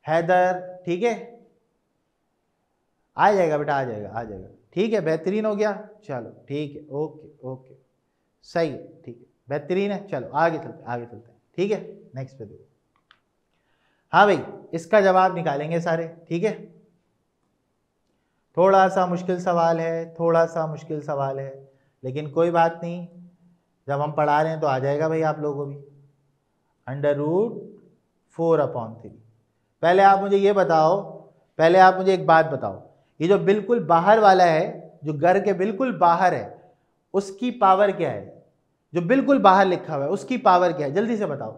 हैदर, ठीक है, आ जाएगा बेटा, आ जाएगा, आ जाएगा, ठीक है, बेहतरीन हो गया, चलो ठीक है, ओके ओके, सही है, ठीक है, बेहतरीन है, चलो आगे चलते, आगे चलते हैं, ठीक है, नेक्स्ट पे देखो। हाँ भाई, इसका जवाब निकालेंगे सारे, ठीक है, थोड़ा सा मुश्किल सवाल है, थोड़ा सा मुश्किल सवाल है, लेकिन कोई बात नहीं, जब हम पढ़ा रहे हैं तो आ जाएगा भाई आप लोगों को भी। √4/3। पहले आप मुझे ये बताओ, पहले आप मुझे एक बात बताओ, ये जो बिल्कुल बाहर वाला है, जो घर के बिल्कुल बाहर है, उसकी पावर क्या है? जो बिल्कुल बाहर लिखा हुआ है उसकी पावर क्या है? जल्दी से बताओ।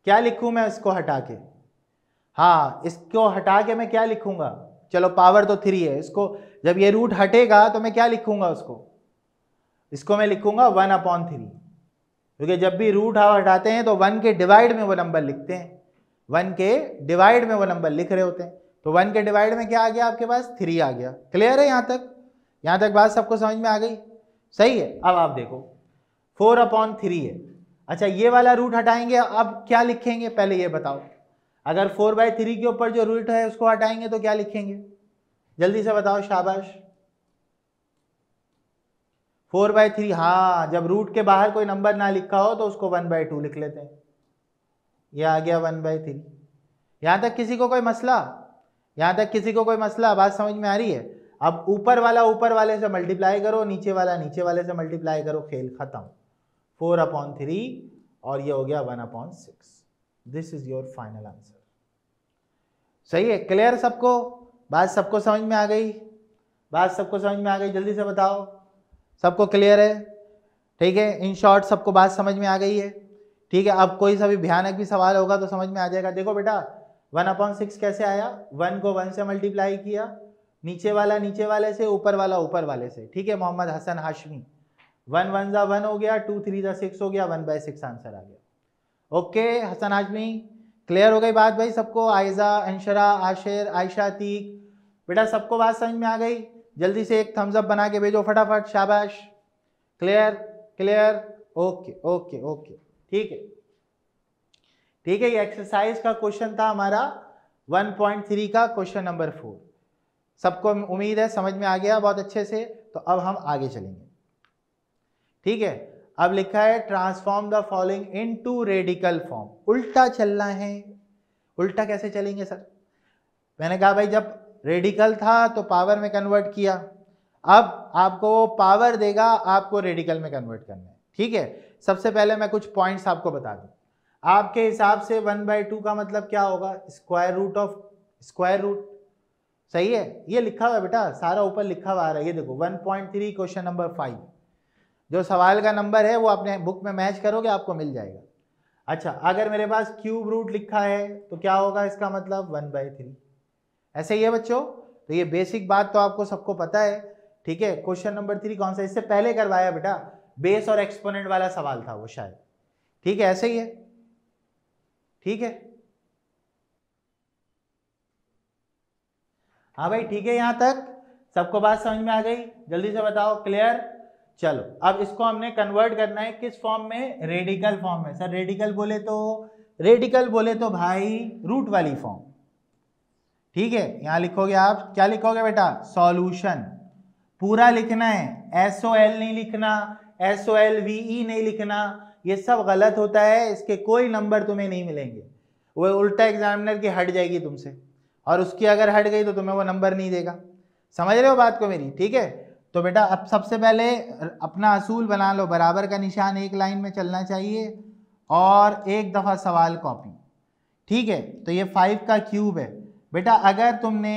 क्या लिखूं मैं इसको हटा के? हाँ, इसको हटा के मैं क्या लिखूंगा? चलो पावर तो 3 है, इसको जब ये रूट हटेगा तो मैं क्या लिखूंगा उसको? इसको मैं लिखूंगा 1/3, क्योंकि जब भी रूट हटाते हैं तो 1 के डिवाइड में वो नंबर लिखते हैं, 1 के डिवाइड में वो नंबर लिख रहे होते हैं, तो 1 के डिवाइड में क्या आ गया आपके पास? 3 आ गया। क्लियर है? यहाँ तक बात सबको समझ में आ गई? सही है। अब आप देखो 4/3 है, अच्छा ये वाला रूट हटाएंगे, अब क्या लिखेंगे पहले ये बताओ। अगर 4/3 के ऊपर जो रूट है उसको हटाएंगे तो क्या लिखेंगे? जल्दी से बताओ, शाबाश। 4/3, हाँ, जब रूट के बाहर कोई नंबर ना लिखा हो तो उसको 1/2 लिख लेते हैं, ये आ गया 1/3। यहां तक किसी को कोई मसला? यहां तक किसी को कोई मसला? बात समझ में आ रही है? अब ऊपर वाला ऊपर वाले से मल्टीप्लाई करो, नीचे वाला नीचे वाले से मल्टीप्लाई करो, खेल खत्म। 4/3 और ये हो गया 1/6। This is your final answer. सही है? क्लियर सबको? बात सबको समझ में आ गई? बात सबको समझ में आ गई? जल्दी से बताओ, सबको क्लियर है? ठीक है, इन शॉर्ट सबको बात समझ में आ गई है? ठीक है, अब कोई सा भी भयानक भी सवाल होगा तो समझ में आ जाएगा। देखो बेटा 1/6 कैसे आया? 1 को 1 से मल्टीप्लाई किया, नीचे वाला नीचे वाले से, ऊपर वाला ऊपर वाले से, ठीक है। मोहम्मद हसन हाशमी, 1 1 जा 1 हो गया, 2 3 जा 6 हो गया, 1/6 आंसर आ गया। ओके हसन हाशमी, क्लियर हो गई बात भाई सबको? आयजा, अंशरा, आशिर, आयशा, तीक, बेटा सबको बात समझ में आ गई? जल्दी से एक थम्स अप बना के भेजो फटाफट, शाबाश। Clear? Clear? Okay okay okay, ठीक है, ठीक है। ये एक्सरसाइज का क्वेश्चन था हमारा 1.3 का क्वेश्चन नंबर 4। सबको उम्मीद है समझ में आ गया बहुत अच्छे से। तो अब हम आगे चलेंगे, ठीक है। अब लिखा है transform the following into radical form. उल्टा चलना है। उल्टा कैसे चलेंगे सर? मैंने कहा भाई जब रेडिकल था तो पावर में कन्वर्ट किया, अब आपको पावर देगा, आपको रेडिकल में कन्वर्ट करना है, ठीक है। सबसे पहले मैं कुछ पॉइंट्स आपको बता दूं। आपके हिसाब से 1/2 का मतलब क्या होगा? Square root of square root, सही है। ये लिखा हुआ है बेटा, सारा ऊपर लिखा हुआ आ रहा है, ये देखो 1.3 क्वेश्चन नंबर 5। जो सवाल का नंबर है वो अपने बुक में मैच करोगे आपको मिल जाएगा। अच्छा, अगर मेरे पास क्यूब रूट लिखा है तो क्या होगा इसका मतलब? 1/3। ऐसे ही है बच्चों। तो ये बेसिक बात तो आपको सबको पता है, ठीक है। क्वेश्चन नंबर 3 कौन सा? इससे पहले करवाया बेटा, बेस और एक्सपोनेंट वाला सवाल था वो शायद, ठीक है। ऐसे ही है, ठीक है। हाँ भाई ठीक है, यहां तक सबको बात समझ में आ गई? जल्दी से बताओ, क्लियर? चलो अब इसको हमने कन्वर्ट करना है किस फॉर्म में? रेडिकल फॉर्म में। सर रेडिकल बोले तो भाई रूट वाली फॉर्म, ठीक है। यहां लिखोगे आप, क्या लिखोगे बेटा? सॉल्यूशन पूरा लिखना है, SOL नहीं लिखना, SOLVE नहीं लिखना, ये सब गलत होता है। इसके कोई नंबर तुम्हें नहीं मिलेंगे, वो उल्टा एग्जामिनर की हट जाएगी तुमसे, और उसकी अगर हट गई तो तुम्हें वो नंबर नहीं देगा। समझ रहे हो बात को मेरी? ठीक है। तो बेटा अब सबसे पहले अपना असूल बना लो, बराबर का निशान एक लाइन में चलना चाहिए और एक दफा सवाल कॉपी, ठीक है। तो ये 5 का क्यूब है बेटा। अगर तुमने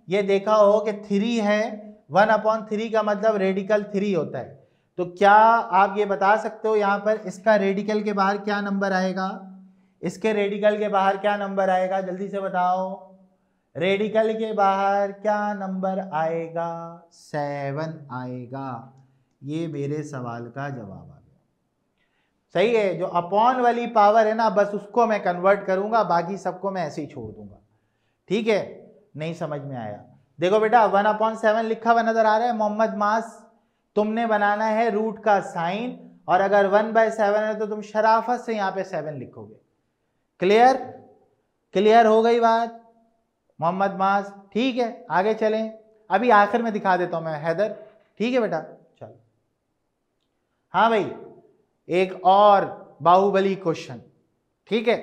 ये देखा हो कि 3 है, 1/3 का मतलब रेडिकल 3 होता है, तो क्या आप ये बता सकते हो यहाँ पर इसका रेडिकल के बाहर क्या नंबर आएगा? इसके रेडिकल के बाहर क्या नंबर आएगा? जल्दी से बताओ, रेडिकल के बाहर क्या नंबर आएगा? 7 आएगा। ये मेरे सवाल का जवाब आ गया, सही है। जो अपॉन वाली पावर है ना, बस उसको मैं कन्वर्ट करूंगा, बाकी सबको मैं ऐसे ही छोड़ दूंगा, ठीक है। नहीं समझ में आया देखो बेटा 1/7 लिखा हुआ नजर आ रहा है, मोहम्मद मास तुमने बनाना है रूट का साइन, और अगर 1/7 है तो तुम शराफत से यहाँ पे 7 लिखोगे। क्लियर? क्लियर हो गई बात मोहम्मद मास? ठीक है, आगे चलें। अभी आखिर में दिखा देता हूं मैं हैदर, ठीक है बेटा? चलो हाँ भाई, एक और बाहुबली क्वेश्चन, ठीक है,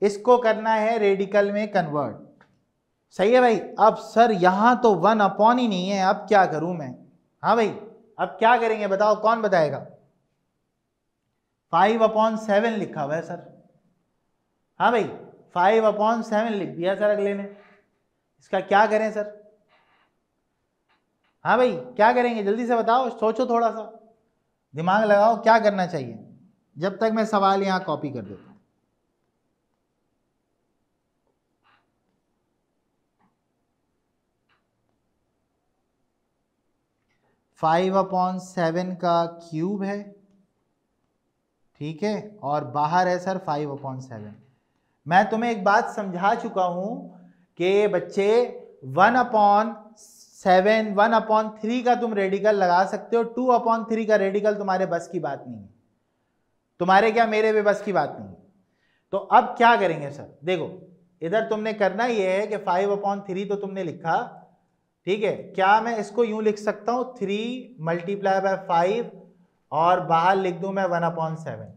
इसको करना है रेडिकल में कन्वर्ट। सही है भाई? अब सर यहां तो 1 ही नहीं है, अब क्या करूं मैं? हाँ भाई, अब क्या करेंगे बताओ, कौन बताएगा? 5/7 लिखा हुआ है सर। हाँ भाई, 5/7 लिख दिया सर अगले ने, इसका क्या करें सर? हाँ भाई, क्या करेंगे जल्दी से बताओ, सोचो थोड़ा सा, दिमाग लगाओ, क्या करना चाहिए? जब तक मैं सवाल यहां कॉपी कर देता हूं। 5/7 का क्यूब है, ठीक है, और बाहर है सर 5/7। मैं तुम्हें एक बात समझा चुका हूं कि बच्चे 1/7 1/3 का तुम रेडिकल लगा सकते हो, 2/3 का रेडिकल तुम्हारे बस की बात नहीं है, तुम्हारे क्या मेरे भी बस की बात नहीं है। तो अब क्या करेंगे सर? देखो इधर तुमने करना ये है कि 5/3 तो तुमने लिखा, ठीक है, क्या मैं इसको यूं लिख सकता हूं 3 × 5 और बाहर लिख दूं मैं 1/7?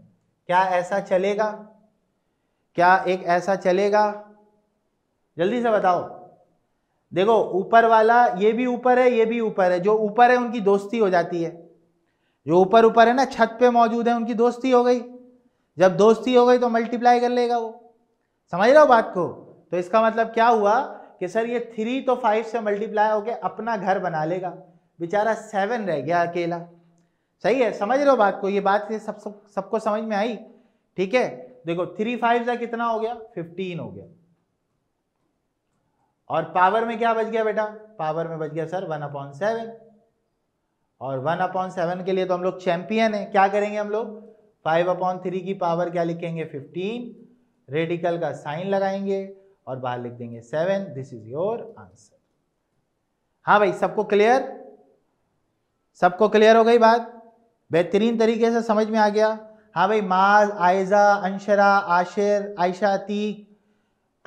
क्या ऐसा चलेगा? क्या एक ऐसा चलेगा? जल्दी से बताओ। देखो ऊपर वाला, ये भी ऊपर है, ये भी ऊपर है, जो ऊपर है उनकी दोस्ती हो जाती है, जो ऊपर ऊपर है ना छत पे मौजूद है उनकी दोस्ती हो गई, जब दोस्ती हो गई तो मल्टीप्लाई कर लेगा वो। समझ रहे हो बात को? तो इसका मतलब क्या हुआ कि सर ये 3 तो 5 से मल्टीप्लाई होके अपना घर बना लेगा, बेचारा 7 रह गया अकेला। सही है? समझ रहे हो बात को? ये बात सबको समझ में आई? ठीक है, देखो 3 5 का कितना हो गया? 15 हो गया, और पावर में क्या बच गया बेटा? पावर में बच गया सर 1/7, और 1/7 के लिए तो हम लोग चैंपियन है। क्या करेंगे हम लोग? 5/3 की पावर क्या लिखेंगे? 15, रेडिकल का साइन लगाएंगे और बाहर लिख देंगे 7। This is your answer. हाँ भाई, सबको क्लियर? सबको क्लियर हो गई बात? बेहतरीन तरीके से समझ में आ गया? हाँ भाई, माज, आयजा, अंशरा, आशिर, आयशा, तीक,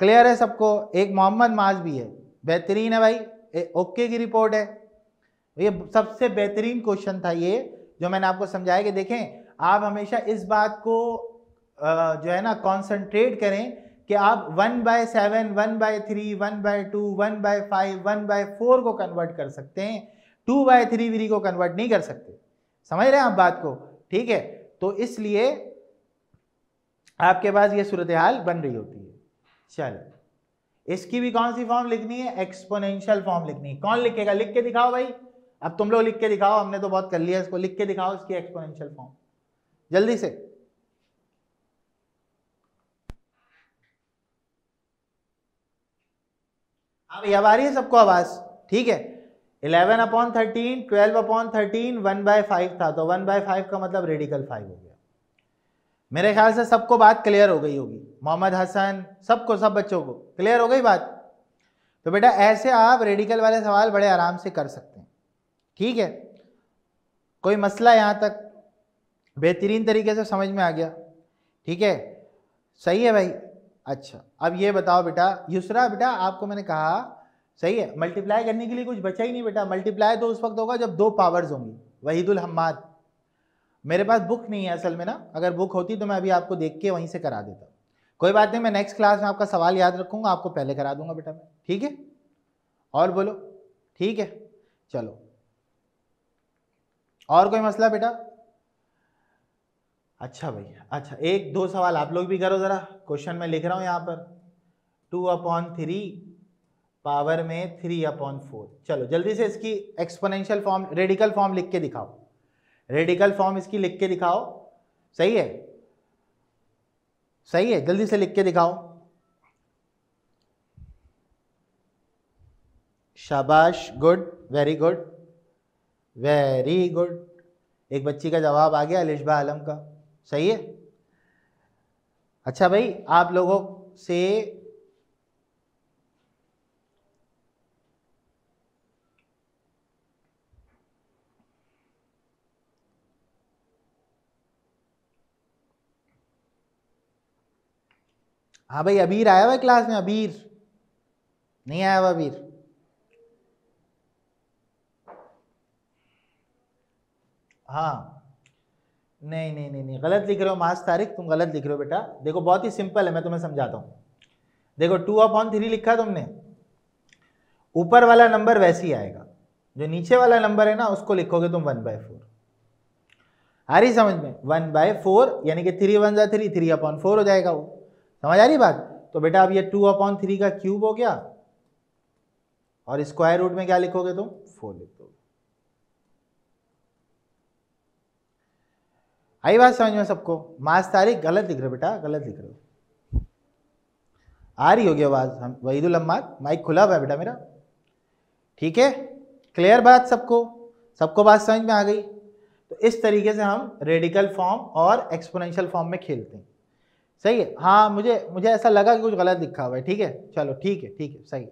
क्लियर है सबको? एक मोहम्मद माज भी है, बेहतरीन है भाई, ओके की रिपोर्ट है। ये सबसे बेहतरीन क्वेश्चन था ये, जो मैंने आपको समझाया कि देखें आप हमेशा इस बात को जो है ना कंसंट्रेट करें कि आप 1/7, 1/3, 1/2, 1/5, 1/4 को कन्वर्ट कर सकते हैं, 2/3 को कन्वर्ट नहीं कर सकते। समझ रहे हैं आप बात को? ठीक है, तो इसलिए आपके पास ये सूरत हाल बन रही होती है। चलो, इसकी भी कौन सी फॉर्म लिखनी है? एक्सपोनेंशियल फॉर्म लिखनी है। कौन लिखेगा? लिख के दिखाओ भाई, अब तुम लोग लिख के दिखाओ, हमने तो बहुत कर लिया, इसको लिख के दिखाओ, इसकी एक्सपोनेंशियल फॉर्म जल्दी से। अब आ रही है सबको आवाज? ठीक है, 11/13, 12/13, 1/5 था, तो 1/5 का मतलब रेडिकल 5 हो गया। मेरे ख्याल से सबको बात क्लियर हो गई होगी, मोहम्मद हसन, सबको, सब बच्चों को क्लियर हो गई बात? तो बेटा ऐसे आप रेडिकल वाले सवाल बड़े आराम से कर सकते हैं। ठीक है, कोई मसला यहां तक? बेहतरीन तरीके से समझ में आ गया? ठीक है, सही है भाई। अच्छा, अब ये बताओ बेटा, युसरा बेटा आपको मैंने कहा, सही है, मल्टीप्लाई करने के लिए कुछ बचा ही नहीं बेटा। मल्टीप्लाई तो उस वक्त होगा जब 2 पावर्स होंगी। वहीदुल हम्माद, मेरे पास बुक नहीं है असल में ना, अगर बुक होती तो मैं अभी आपको देख के वहीं से करा देता। कोई बात नहीं, मैं नेक्स्ट क्लास में आपका सवाल याद रखूंगा, आपको पहले करा दूंगा बेटा मैं। ठीक है, और बोलो? ठीक है, चलो, और कोई मसला बेटा? अच्छा भाई, अच्छा, 1-2 सवाल आप लोग भी करो जरा। क्वेश्चन मैं लिख रहा हूं यहां पर, 2/3 पावर में 3/4। चलो जल्दी से इसकी एक्सपोनेंशियल फॉर्म, रेडिकल फॉर्म लिख के दिखाओ, रेडिकल फॉर्म इसकी लिख के दिखाओ। सही है? सही है, जल्दी से लिख के दिखाओ। शाबाश, good, very good, very good. एक बच्ची का जवाब आ गया, लिशबा आलम का। सही है। अच्छा भाई, आप लोगों से हाँ भाई, अबीर आया हुआ क्लास में? अबीर नहीं आया हुआ? अबीर हाँ, नहीं नहीं नहीं नहीं, गलत लिख रहे हो मास तारिक, तुम गलत लिख रहे हो बेटा। देखो बहुत ही सिंपल है, मैं तुम्हें समझाता हूँ। देखो 2/3 लिखा तुमने, ऊपर वाला नंबर वैसे ही आएगा, जो नीचे वाला नंबर है ना उसको लिखोगे तुम 1/4। आ रही समझ में? 1/4 यानी कि 3 1 जा 3, 3/4 हो जाएगा वो। समझ आ रही बात? तो बेटा अब ये 2/3 का क्यूब हो गया, और स्क्वायर रूट में क्या लिखोगे तुम? 4 लिख दोगे। आई बात समझ में सबको? मास तारीख गलत लिख रहे हो बेटा, गलत लिख रहे हो। आ रही होगी आवाज? हम वहीदुल अम्माद, माइक खुला हुआ है बेटा मेरा, ठीक है? क्लियर बात सबको? सबको बात समझ में आ गई? तो इस तरीके से हम रेडिकल फॉर्म और एक्सपोनेंशियल फॉर्म में खेलते हैं। सही है? हाँ, मुझे ऐसा लगा कि कुछ गलत लिखा हुआ है। ठीक है, चलो ठीक है, ठीक है, सही।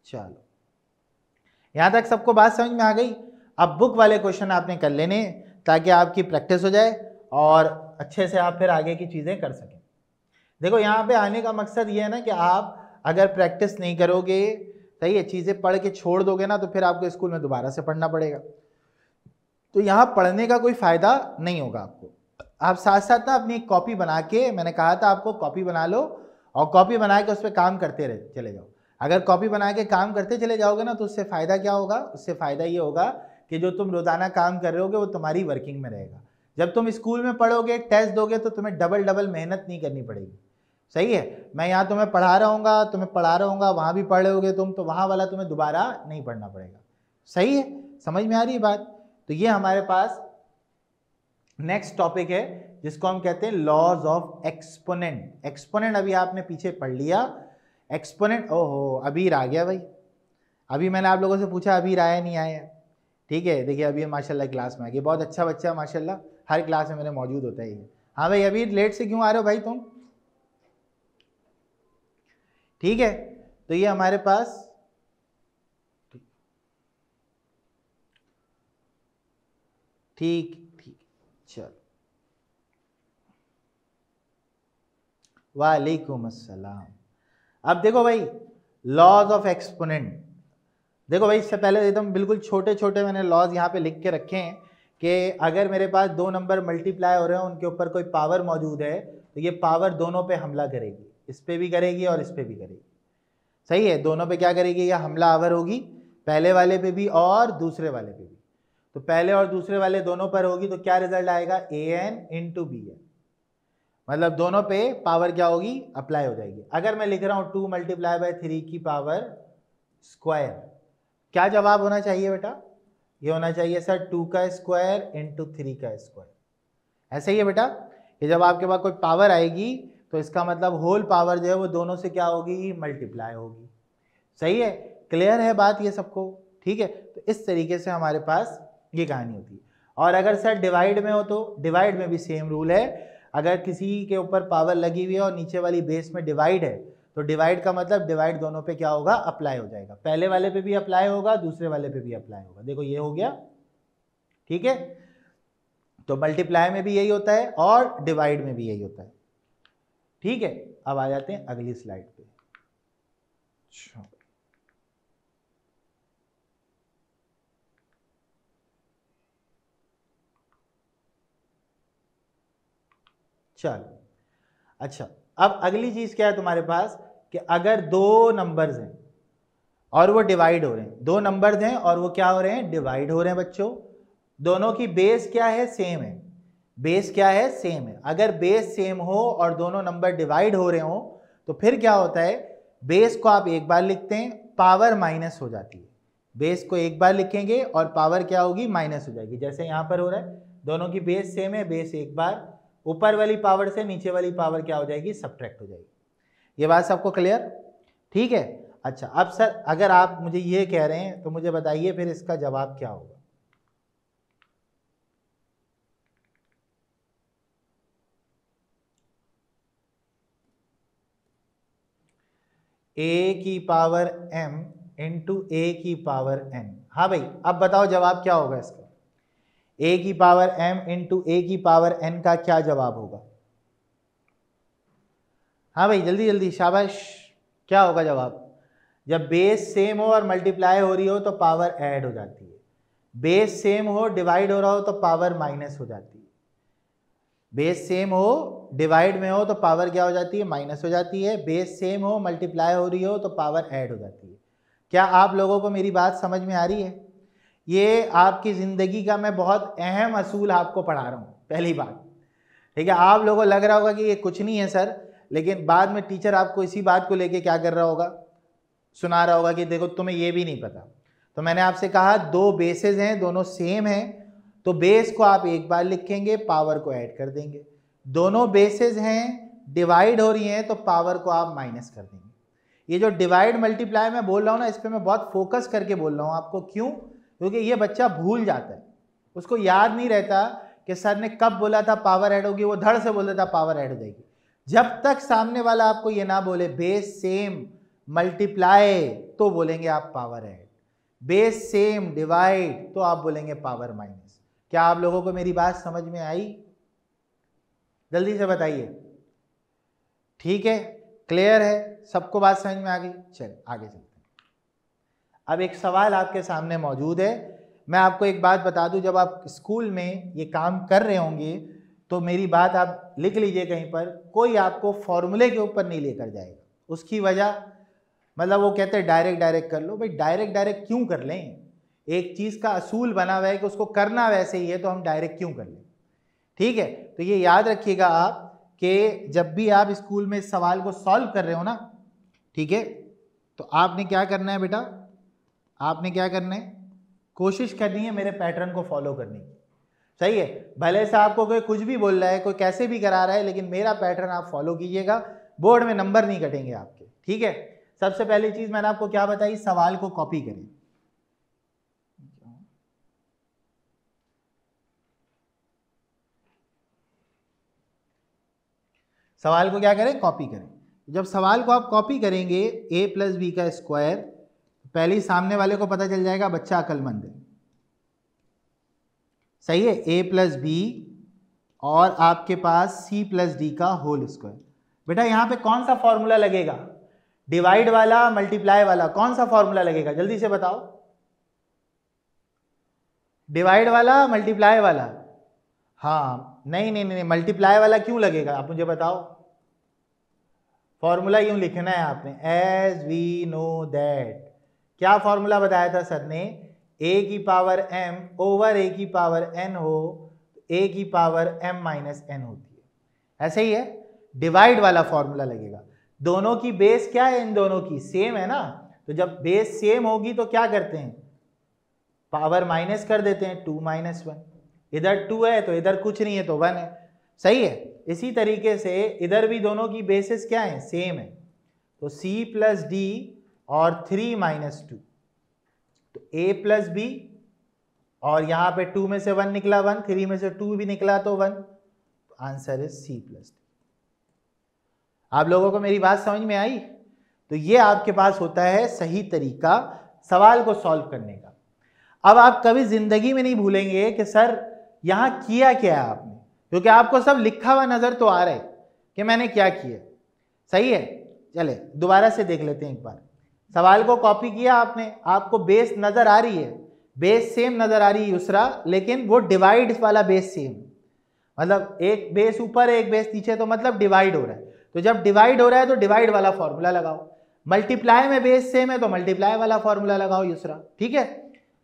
चलो यहां तक सबको बात समझ में आ गई? अब बुक वाले क्वेश्चन आपने कर लेने ताकि आपकी प्रैक्टिस हो जाए और अच्छे से आप फिर आगे की चीजें कर सकें। देखो यहाँ पे आने का मकसद ये है ना कि आप अगर प्रैक्टिस नहीं करोगे, सही है, चीजें पढ़ के छोड़ दोगे ना, तो फिर आपको स्कूल में दोबारा से पढ़ना पड़ेगा। तो यहाँ पढ़ने का कोई फायदा नहीं होगा आपको। आप साथ साथ ना अपनी एक कॉपी बना के, मैंने कहा था आपको कॉपी बना लो, और कॉपी बना के उस पर काम करते रहे चले जाओ। अगर कॉपी बना के काम करते चले जाओगे ना, तो उससे फायदा क्या होगा? उससे फायदा ये होगा कि जो तुम रोजाना काम कर रहे होगे वो तुम्हारी वर्किंग में रहेगा। जब तुम स्कूल में पढ़ोगे, टेस्ट दोगे, तो तुम्हें डबल डबल मेहनत नहीं करनी पड़ेगी। सही है? मैं यहाँ तुम्हें पढ़ा रहा हूँ, तुम्हें पढ़ा रहा हूँ, वहां भी पढ़ रहोगे तुम, तो वहां वाला तुम्हें दोबारा नहीं पढ़ना पड़ेगा। सही है? समझ में आ रही है बात? तो ये हमारे पास नेक्स्ट टॉपिक है जिसको हम कहते हैं लॉज ऑफ एक्सपोनेंट। एक्सपोनेंट अभी आपने पीछे पढ़ लिया। एक्सपोनेंट, ओहो अबीर आ गया भाई। अभी मैंने आप लोगों से पूछा अबीर आया नहीं आया? ठीक है, देखिए अबीर माशाल्लाह क्लास में आ गया, बहुत अच्छा बच्चा है माशाल्लाह, हर क्लास में मेरे मौजूद होता है ये। हाँ भाई अबीर, लेट से क्यों आ रहे हो भाई तुम? ठीक है, तो ये हमारे पास ठीक ठीक, चलो वालेकुम अस्सलाम। अब देखो भाई, लॉज ऑफ एक्सपोनेंट। देखो भाई, इससे पहले एकदम बिल्कुल छोटे छोटे मैंने लॉज यहाँ पे लिख के रखे हैं कि अगर मेरे पास दो नंबर मल्टीप्लाई हो रहे हैं, उनके ऊपर कोई पावर मौजूद है, तो ये पावर दोनों पे हमला करेगी, इस पे भी करेगी और इस पे भी करेगी। सही है? दोनों पे क्या करेगी? यह हमला आवर होगी, पहले वाले पे भी और दूसरे वाले पे भी। तो पहले और दूसरे वाले दोनों पर होगी, तो क्या रिजल्ट आएगा? an इंटू बी एन, मतलब दोनों पे पावर क्या होगी? अप्लाई हो जाएगी। अगर मैं लिख रहा हूं 2 × 3 की पावर स्क्वायर, क्या जवाब होना चाहिए बेटा? ये होना चाहिए सर 2 का स्क्वायर इंटू 3 का स्क्वायर। ऐसा ही है बेटा कि जब आपके पास कोई पावर आएगी तो इसका मतलब होल पावर जो है वो दोनों से क्या होगी? मल्टीप्लाई होगी। सही है? क्लियर है बात ये सबको? ठीक है, तो इस तरीके से हमारे पास ये कहानी होती है। और अगर सर डिवाइड में हो, तो डिवाइड में भी सेम रूल है। अगर किसी के ऊपर पावर लगी हुई है और नीचे वाली बेस में डिवाइड है, तो डिवाइड का मतलब डिवाइड दोनों पे क्या होगा? अप्लाई हो जाएगा। पहले वाले पे भी अप्लाई होगा, दूसरे वाले पे भी अप्लाई होगा। देखो ये हो गया, ठीक है? तो मल्टीप्लाई में भी यही होता है और डिवाइड में भी यही होता है। ठीक है, अब आ जाते हैं अगली स्लाइड पे। चलो अच्छा, अब अगली चीज क्या है तुम्हारे पास कि अगर दो नंबर्स हैं और वो डिवाइड हो रहे हैं, दो नंबर्स हैं और वो क्या हो रहे हैं? डिवाइड हो रहे हैं बच्चों। दोनों की बेस क्या है? सेम है। बेस क्या है? सेम है। अगर बेस सेम हो और दोनों नंबर डिवाइड हो रहे हो, तो फिर क्या होता है? बेस को आप एक बार लिखते हैं, पावर माइनस हो जाती है। बेस को एक बार लिखेंगे और पावर क्या होगी? माइनस हो जाएगी। जैसे यहां पर हो रहा है, दोनों की बेस सेम है, बेस एक बार, ऊपर वाली पावर से नीचे वाली पावर क्या हो जाएगी? सब्ट्रैक्ट हो जाएगी। ये बात सबको क्लियर? ठीक है। अच्छा, अब सर अगर आप मुझे ये कह रहे हैं तो मुझे बताइए फिर इसका जवाब क्या होगा? a की पावर m इंटू ए की पावर n। हाँ भाई, अब बताओ जवाब क्या होगा इसका? a की पावर m इंटू ए की पावर n का क्या जवाब होगा? हाँ भाई जल्दी जल्दी, शाबाश। क्या होगा जवाब? जब बेस सेम हो और मल्टीप्लाई हो रही हो तो पावर ऐड हो जाती है, बेस सेम हो डिवाइड हो रहा हो तो पावर माइनस हो जाती है, बेस सेम हो डिवाइड में हो तो पावर क्या हो जाती है? माइनस हो जाती है, बेस सेम हो मल्टीप्लाई हो रही हो तो पावर ऐड हो जाती है। क्या आप लोगों को मेरी बात समझ में आ रही है? ये आपकी ज़िंदगी का मैं बहुत अहम असूल आपको पढ़ा रहा हूँ, पहली बात। ठीक है, आप लोगों को लग रहा होगा कि ये कुछ नहीं है सर, लेकिन बाद में टीचर आपको इसी बात को लेके क्या कर रहा होगा? सुना रहा होगा कि देखो तुम्हें ये भी नहीं पता। तो मैंने आपसे कहा दो बेसेस हैं, दोनों सेम हैं, तो बेस को आप एक बार लिखेंगे, पावर को ऐड कर देंगे। दोनों बेसेस हैं, डिवाइड हो रही हैं, तो पावर को आप माइनस कर देंगे। ये जो डिवाइड मल्टीप्लाई मैं बोल रहा हूँ ना, इस पर मैं बहुत फोकस करके बोल रहा हूँ आपको। क्यों? क्योंकि ये बच्चा भूल जाता है, उसको याद नहीं रहता कि सर ने कब बोला था पावर ऐड होगी, वो धड़ से बोल देता पावर ऐड हो जाएगी। जब तक सामने वाला आपको ये ना बोले बेस सेम मल्टीप्लाई तो बोलेंगे आप power add, base same divide तो आप बोलेंगे पावर माइनस। क्या आप लोगों को मेरी बात समझ में आई? जल्दी से बताइए। ठीक है, क्लियर है, सबको बात समझ में आ गई? चल आगे चलते हैं। अब एक सवाल आपके सामने मौजूद है। मैं आपको एक बात बता दूं, जब आप स्कूल में ये काम कर रहे होंगे तो मेरी बात आप लिख लीजिए कहीं पर, कोई आपको फॉर्मूले के ऊपर नहीं लेकर जाएगा। उसकी वजह मतलब वो कहते हैं डायरेक्ट डायरेक्ट कर लो। भाई डायरेक्ट डायरेक्ट क्यों कर लें? एक चीज़ का असूल बना हुआ है कि उसको करना वैसे ही है, तो हम डायरेक्ट क्यों कर लें? ठीक है, तो ये याद रखिएगा आप कि जब भी आप स्कूल में इस सवाल को सॉल्व कर रहे हो ना, ठीक है, तो आपने क्या करना है बेटा? आपने क्या करना है? कोशिश करनी है मेरे पैटर्न को फॉलो करने की। सही है, भले से आपको कोई कुछ भी बोल रहा है, कोई कैसे भी करा रहा है, लेकिन मेरा पैटर्न आप फॉलो कीजिएगा, बोर्ड में नंबर नहीं कटेंगे आपके। ठीक है, सबसे पहली चीज मैंने आपको क्या बताई? सवाल को कॉपी करें। सवाल को क्या करें? कॉपी करें। जब सवाल को आप कॉपी करेंगे a प्लस बी का स्क्वायर, पहले ही सामने वाले को पता चल जाएगा बच्चा अक्लमंद है। सही है, a प्लस बी और आपके पास c प्लस डी का होल स्क्वायर। बेटा यहां पे कौन सा फॉर्मूला लगेगा? डिवाइड वाला, मल्टीप्लाई वाला, कौन सा फॉर्मूला लगेगा? जल्दी से बताओ। डिवाइड वाला, मल्टीप्लाई वाला? हाँ, नहीं नहीं नहीं, मल्टीप्लाई वाला क्यों लगेगा आप मुझे बताओ। फॉर्मूला यूं लिखना है आपने, एज वी नो दैट। क्या फॉर्मूला बताया था सर ने? a की पावर m ओवर a की पावर n हो तो a की पावर m माइनस n होती है। ऐसे ही है, डिवाइड वाला फॉर्मूला लगेगा। दोनों की बेस क्या है? इन दोनों की सेम है ना, तो जब बेस सेम होगी तो क्या करते हैं? पावर माइनस कर देते हैं, 2 माइनस 1। इधर 2 है तो इधर कुछ नहीं है तो 1 है। सही है, इसी तरीके से इधर भी दोनों की बेसिस क्या है? सेम है, तो c प्लस डी और 3 माइनस 2, तो a प्लस बी, और यहां पे 2 में से 1 निकला 1, 3 में से 2 भी निकला तो 1, तो answer is c plus D. आप लोगों को मेरी बात समझ में आई? तो ये आपके पास होता है सही तरीका सवाल को सॉल्व करने का। अब आप कभी जिंदगी में नहीं भूलेंगे कि सर यहां किया क्या है आपने, क्योंकि आपको सब लिखा हुआ नजर तो आ रहा है कि मैंने क्या किया। सही है, चले दोबारा से देख लेते हैं एक बार। सवाल को कॉपी किया आपने, आपको बेस नजर आ रही है, बेस सेम नजर आ रही है दूसरा, लेकिन वो डिवाइड वाला बेस सेम, मतलब एक बेस ऊपर है एक बेस नीचे, तो मतलब डिवाइड हो रहा है। तो जब डिवाइड हो रहा है तो डिवाइड वाला फॉर्मूला लगाओ। मल्टीप्लाई में बेस सेम है तो मल्टीप्लाई वाला फॉर्मूला लगाओ दूसरा। ठीक है,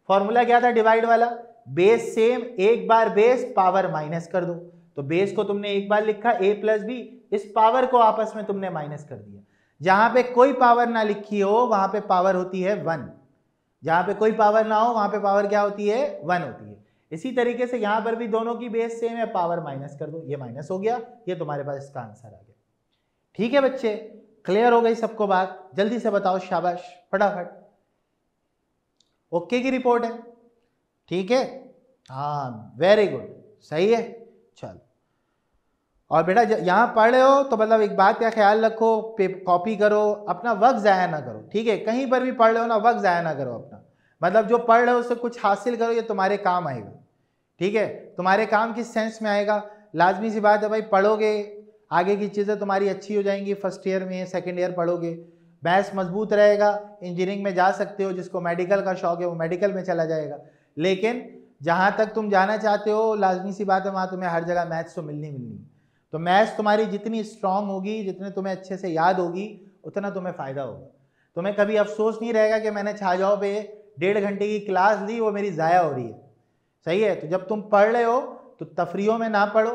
फॉर्मूला क्या था डिवाइड वाला? बेस सेम, एक बार बेस पावर माइनस कर दो, तो बेस को तुमने एक बार लिखा a प्लस बी, इस पावर को आपस में तुमने माइनस कर दिया। जहां पे कोई पावर ना लिखी हो वहां पे पावर होती है 1, जहां पे कोई पावर ना हो वहां पे पावर क्या होती है? 1 होती है। इसी तरीके से यहां पर भी दोनों की बेस सेम है, पावर माइनस कर दो, ये माइनस हो गया, ये तुम्हारे पास इसका आंसर आ गया। ठीक है बच्चे, क्लियर हो गई सबको बात? जल्दी से बताओ, शाबाश, फटाफट। ओके की रिपोर्ट है? ठीक है, हाँ वेरी गुड, सही है। चलो, और बेटा यहाँ पढ़ रहे हो तो मतलब एक बात का ख्याल रखो, कॉपी करो, अपना वक्त ज़ाया ना करो। ठीक है, कहीं पर भी पढ़ रहे हो ना, वक्त ज़ाया ना करो अपना, मतलब जो पढ़ रहे हो उससे कुछ हासिल करो, ये तुम्हारे काम आएगा। ठीक है, तुम्हारे काम किस सेंस में आएगा? लाजमी सी बात है भाई, पढ़ोगे, आगे की चीज़ें तुम्हारी अच्छी हो जाएंगी, फर्स्ट ईयर में सेकेंड ईयर पढ़ोगे, मैथ्स मजबूत रहेगा, इंजीनियरिंग में जा सकते हो, जिसको मेडिकल का शौक है वो मेडिकल में चला जाएगा। लेकिन जहाँ तक तुम जाना चाहते हो लाजमी सी बात है वहाँ तुम्हें हर जगह मैथ्स तो मिलनी। तो मैथ्स तुम्हारी जितनी स्ट्रांग होगी, जितने तुम्हें अच्छे से याद होगी, उतना तुम्हें फ़ायदा होगा। तुम्हें कभी अफसोस नहीं रहेगा कि मैंने छाजाओं पे 1.5 घंटे की क्लास ली, वो मेरी ज़ाया हो रही है। सही है। तो जब तुम पढ़ रहे हो तो तफरीहों में ना पढ़ो,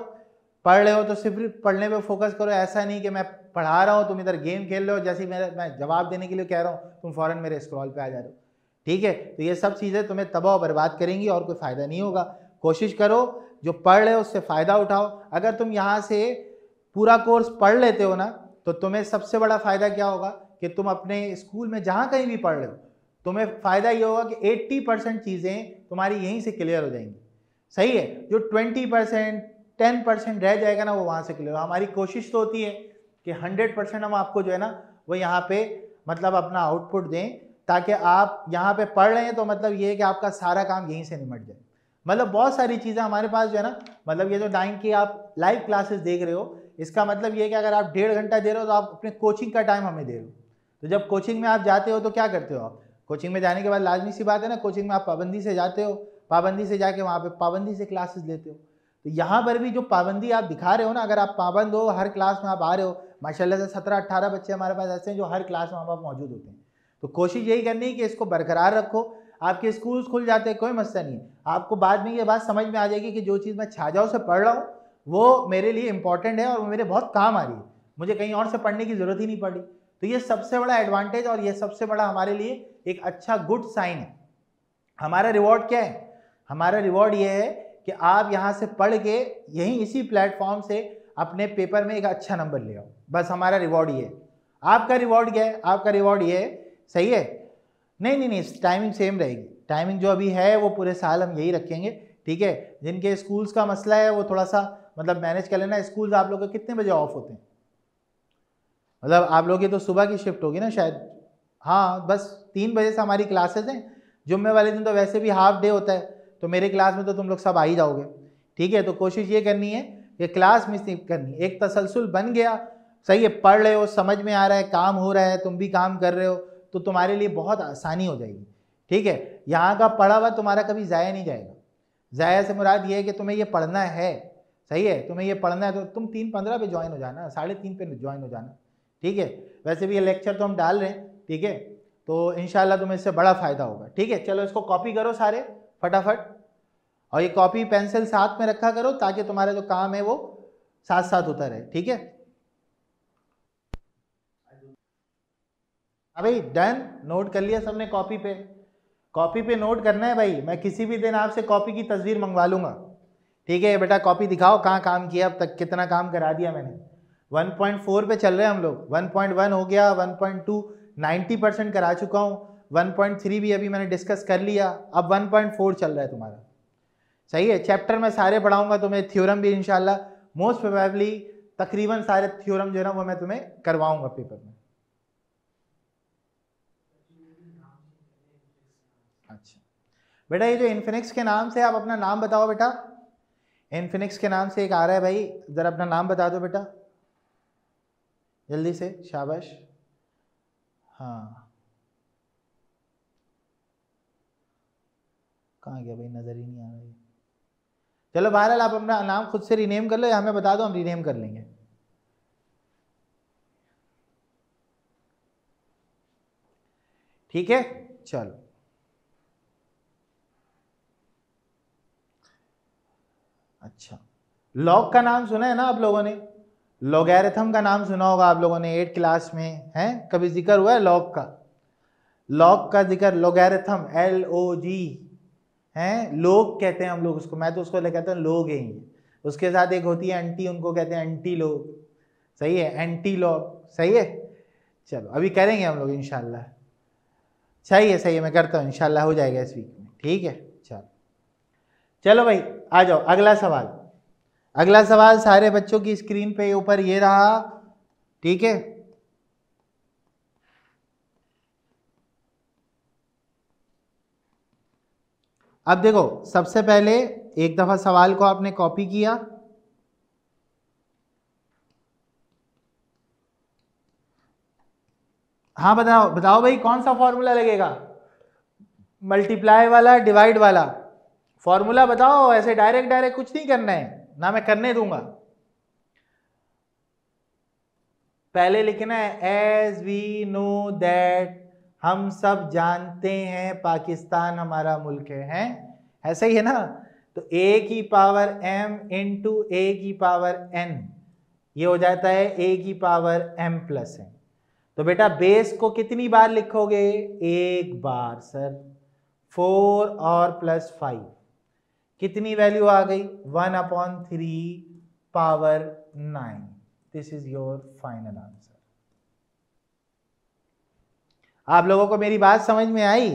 पढ़ रहे हो तो सिर्फ पढ़ने पे फोकस करो। ऐसा नहीं कि मैं पढ़ा रहा हूँ तुम इधर गेम खेल रहे हो, जैसे मैं जवाब देने के लिए कह रहा हूँ तुम फ़ौरन मेरे स्क्रॉल पे आ जा रहे हो। ठीक है। तो ये सब चीज़ें तुम्हें तबाह बर्बाद करेंगी और कोई फ़ायदा नहीं होगा। कोशिश करो जो पढ़ रहे हो उससे फ़ायदा उठाओ। अगर तुम यहाँ से पूरा कोर्स पढ़ लेते हो ना, तो तुम्हें सबसे बड़ा फ़ायदा क्या होगा कि तुम अपने स्कूल में जहाँ कहीं भी पढ़ रहे हो, तुम्हें फ़ायदा ये होगा कि 80% चीज़ें तुम्हारी यहीं से क्लियर हो जाएंगी। सही है। जो 20% 10% रह जाएगा ना, वो वहाँ से क्लियर। हमारी कोशिश तो होती है कि 100% हम आपको जो है ना वो यहाँ पे मतलब अपना आउटपुट दें, ताकि आप यहाँ पे पढ़ रहे हैं तो मतलब ये है कि आपका सारा काम यहीं से निमट जाए। मतलब बहुत सारी चीज़ें हमारे पास जो है ना, मतलब ये जो 9 की आप लाइव क्लासेस देख रहे हो, इसका मतलब ये है कि अगर आप 1.5 घंटा दे रहे हो तो आप अपने कोचिंग का टाइम हमें दे रहे हो। तो जब कोचिंग में आप जाते हो तो क्या करते हो आप? कोचिंग में जाने के बाद लाजमी सी बात है ना, कोचिंग में आप पाबंदी से जाते हो, पाबंदी से जाके वहाँ पे पाबंदी से क्लासेस लेते हो। तो यहाँ पर भी जो पाबंदी आप दिखा रहे हो ना, अगर आप पाबंद हो, हर क्लास में आप आ रहे हो, माशाल्लाह से 17-18 बच्चे हमारे पास ऐसे हैं जो हर क्लास में वहाँ पर मौजूद होते हैं। तो कोशिश यही करनी है कि इसको बरकरार रखो। आपके स्कूल खुल जाते हैं, कोई मसला नहीं है। आपको बाद में ये बात समझ में आ जाएगी कि जो चीज़ मैं छाजाओं से पढ़ रहा हूँ वो मेरे लिए इंपॉर्टेंट है और वो मेरे बहुत काम आ रही है, मुझे कहीं और से पढ़ने की ज़रूरत ही नहीं पड़ी। तो ये सबसे बड़ा एडवांटेज और ये सबसे बड़ा हमारे लिए एक अच्छा गुड साइन है। हमारा रिवॉर्ड क्या है? हमारा रिवॉर्ड ये है कि आप यहाँ से पढ़ के यहीं इसी प्लेटफॉर्म से अपने पेपर में एक अच्छा नंबर ले आओ। बस हमारा रिवॉर्ड ये है। आपका रिवॉर्ड क्या है? आपका रिवॉर्ड ये है, सही है? नहीं, टाइमिंग सेम रहेगी। टाइमिंग जो अभी है वो पूरे साल हम यही रखेंगे। ठीक है। जिनके स्कूल्स का मसला है वो थोड़ा सा मतलब मैनेज कर लेना। स्कूल्स आप लोगों के कितने बजे ऑफ होते हैं? मतलब आप लोगों की तो सुबह की शिफ्ट होगी ना शायद। हाँ, बस 3 बजे से हमारी क्लासेस हैं। जुम्मे वाले दिन तो वैसे भी हाफ डे होता है, तो मेरे क्लास में तो तुम लोग सब आ ही जाओगे। ठीक है। तो कोशिश ये करनी है कि क्लास मिस नहीं करनी। एक तसलसल बन गया, सही है, पढ़ रहे हो, समझ में आ रहा है, काम हो रहा है, तुम भी काम कर रहे हो, तो तुम्हारे लिए बहुत आसानी हो जाएगी। ठीक है। यहाँ का पढ़ा हुआ तुम्हारा कभी ज़ाया नहीं जाएगा। ज़ाया से मुराद ये है कि तुम्हें ये पढ़ना है, सही है, तुम्हें ये पढ़ना है तो तुम 3:15 पे ज्वाइन हो जाना, 3:30 पे ज्वाइन हो जाना। ठीक है। वैसे भी ये लेक्चर तो हम डाल रहे हैं, ठीक है, तो इंशाल्लाह तुम्हें इससे बड़ा फ़ायदा होगा। ठीक है। चलो इसको कॉपी करो सारे फटाफट, और ये कॉपी पेंसिल साथ में रखा करो ताकि तुम्हारा जो काम है वो साथ साथ होता रहे। ठीक है। हाँ भाई, डन। नोट कर लिया सबने कॉपी पे? कॉपी पे नोट करना है भाई। मैं किसी भी दिन आपसे कॉपी की तस्वीर मंगवा लूंगा। ठीक है बेटा, कॉपी दिखाओ कहाँ काम किया अब तक, कितना काम करा दिया मैंने। 1.4 पे चल रहे हैं हम लोग। 1.1 हो गया, 1.2 90% करा चुका हूँ, 1.3 भी अभी मैंने डिस्कस कर लिया, अब 1.4 चल रहा है तुम्हारा। सही है। चैप्टर में सारे पढ़ाऊंगा तुम्हें, थ्योरम भी इंशाल्लाह मोस्ट प्रोबेबली तकरीबन सारे थ्योरम जो है ना वो मैं तुम्हें करवाऊंगा पेपर में। अच्छा बेटा, ये जो इन्फिनिक्स के नाम से, आप अपना नाम बताओ बेटा। इन्फिनिक्स के नाम से एक आ रहा है भाई, ज़रा अपना नाम बता दो बेटा जल्दी से, शाबाश। हाँ, कहाँ गया भाई, नज़र ही नहीं आ रहा है। चलो बहरहाल आप अपना नाम खुद से रीनेम कर लो या हमें बता दो, हम रीनेम कर लेंगे। ठीक है। चलो अच्छा, लॉग का नाम सुना है ना आप लोगों ने? लॉगैरिथम का नाम सुना होगा आप लोगों ने 8 क्लास में, है कभी जिक्र हुआ है लॉग का? लॉग का जिक्र, लॉगैरिथम LOG हैं, लोग कहते हैं हम लोग उसको, मैं तो उसको कहता हूँ लोग हैं ये। उसके साथ एक होती है एंटी, उनको कहते हैं एंटी लोग। सही है, एंटी लॉग। सही है। चलो अभी करेंगे हम लोग इंशाल्लाह। सही है, मैं करता हूँ इंशाल्लाह, हो जाएगा इस वीक में। ठीक है। चलो चलो भाई, आ जाओ अगला सवाल। अगला सवाल सारे बच्चों की स्क्रीन पे ऊपर ये रहा। ठीक है। अब देखो, सबसे पहले एक दफा सवाल को आपने कॉपी किया, हाँ बताओ बताओ भाई, कौन सा फॉर्मूला लगेगा? मल्टीप्लाई वाला, डिवाइड वाला? फॉर्मूला बताओ, ऐसे डायरेक्ट डायरेक्ट कुछ नहीं करना है ना, मैं करने दूंगा। पहले लिखना है एज वी नो दैट, हम सब जानते हैं पाकिस्तान हमारा मुल्क है, ऐसा ही है ना। तो a की पावर m इंटू a की पावर n, ये हो जाता है a की पावर m प्लस n। तो बेटा बेस को कितनी बार लिखोगे? एक बार सर। 4 और प्लस 5, कितनी वैल्यू आ गई? 1/3 power 9। This is your final answer. आप लोगों को मेरी बात समझ में आई?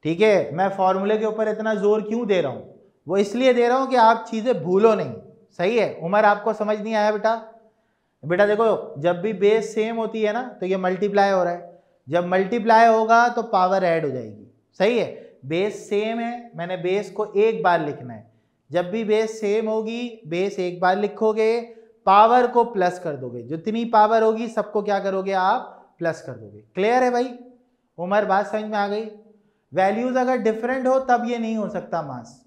ठीक है, मैं फॉर्मूले के ऊपर इतना जोर क्यों दे रहा हूं? वो इसलिए दे रहा हूं कि आप चीजें भूलो नहीं। सही है, उमर आपको समझ नहीं आया बेटा? बेटा देखो, जब भी बेस सेम होती है ना तो ये मल्टीप्लाई हो रहा है, जब मल्टीप्लाई होगा तो पावर ऐड हो जाएगी। सही है, बेस सेम है, मैंने बेस को एक बार लिखना है। जब भी बेस सेम होगी, बेस एक बार लिखोगे, पावर को प्लस कर दोगे, जितनी पावर होगी सबको क्या करोगे आप? प्लस कर दोगे। क्लियर है भाई? उमर बात समझ में आ गई? वैल्यूज अगर डिफरेंट हो तब ये नहीं हो सकता मास,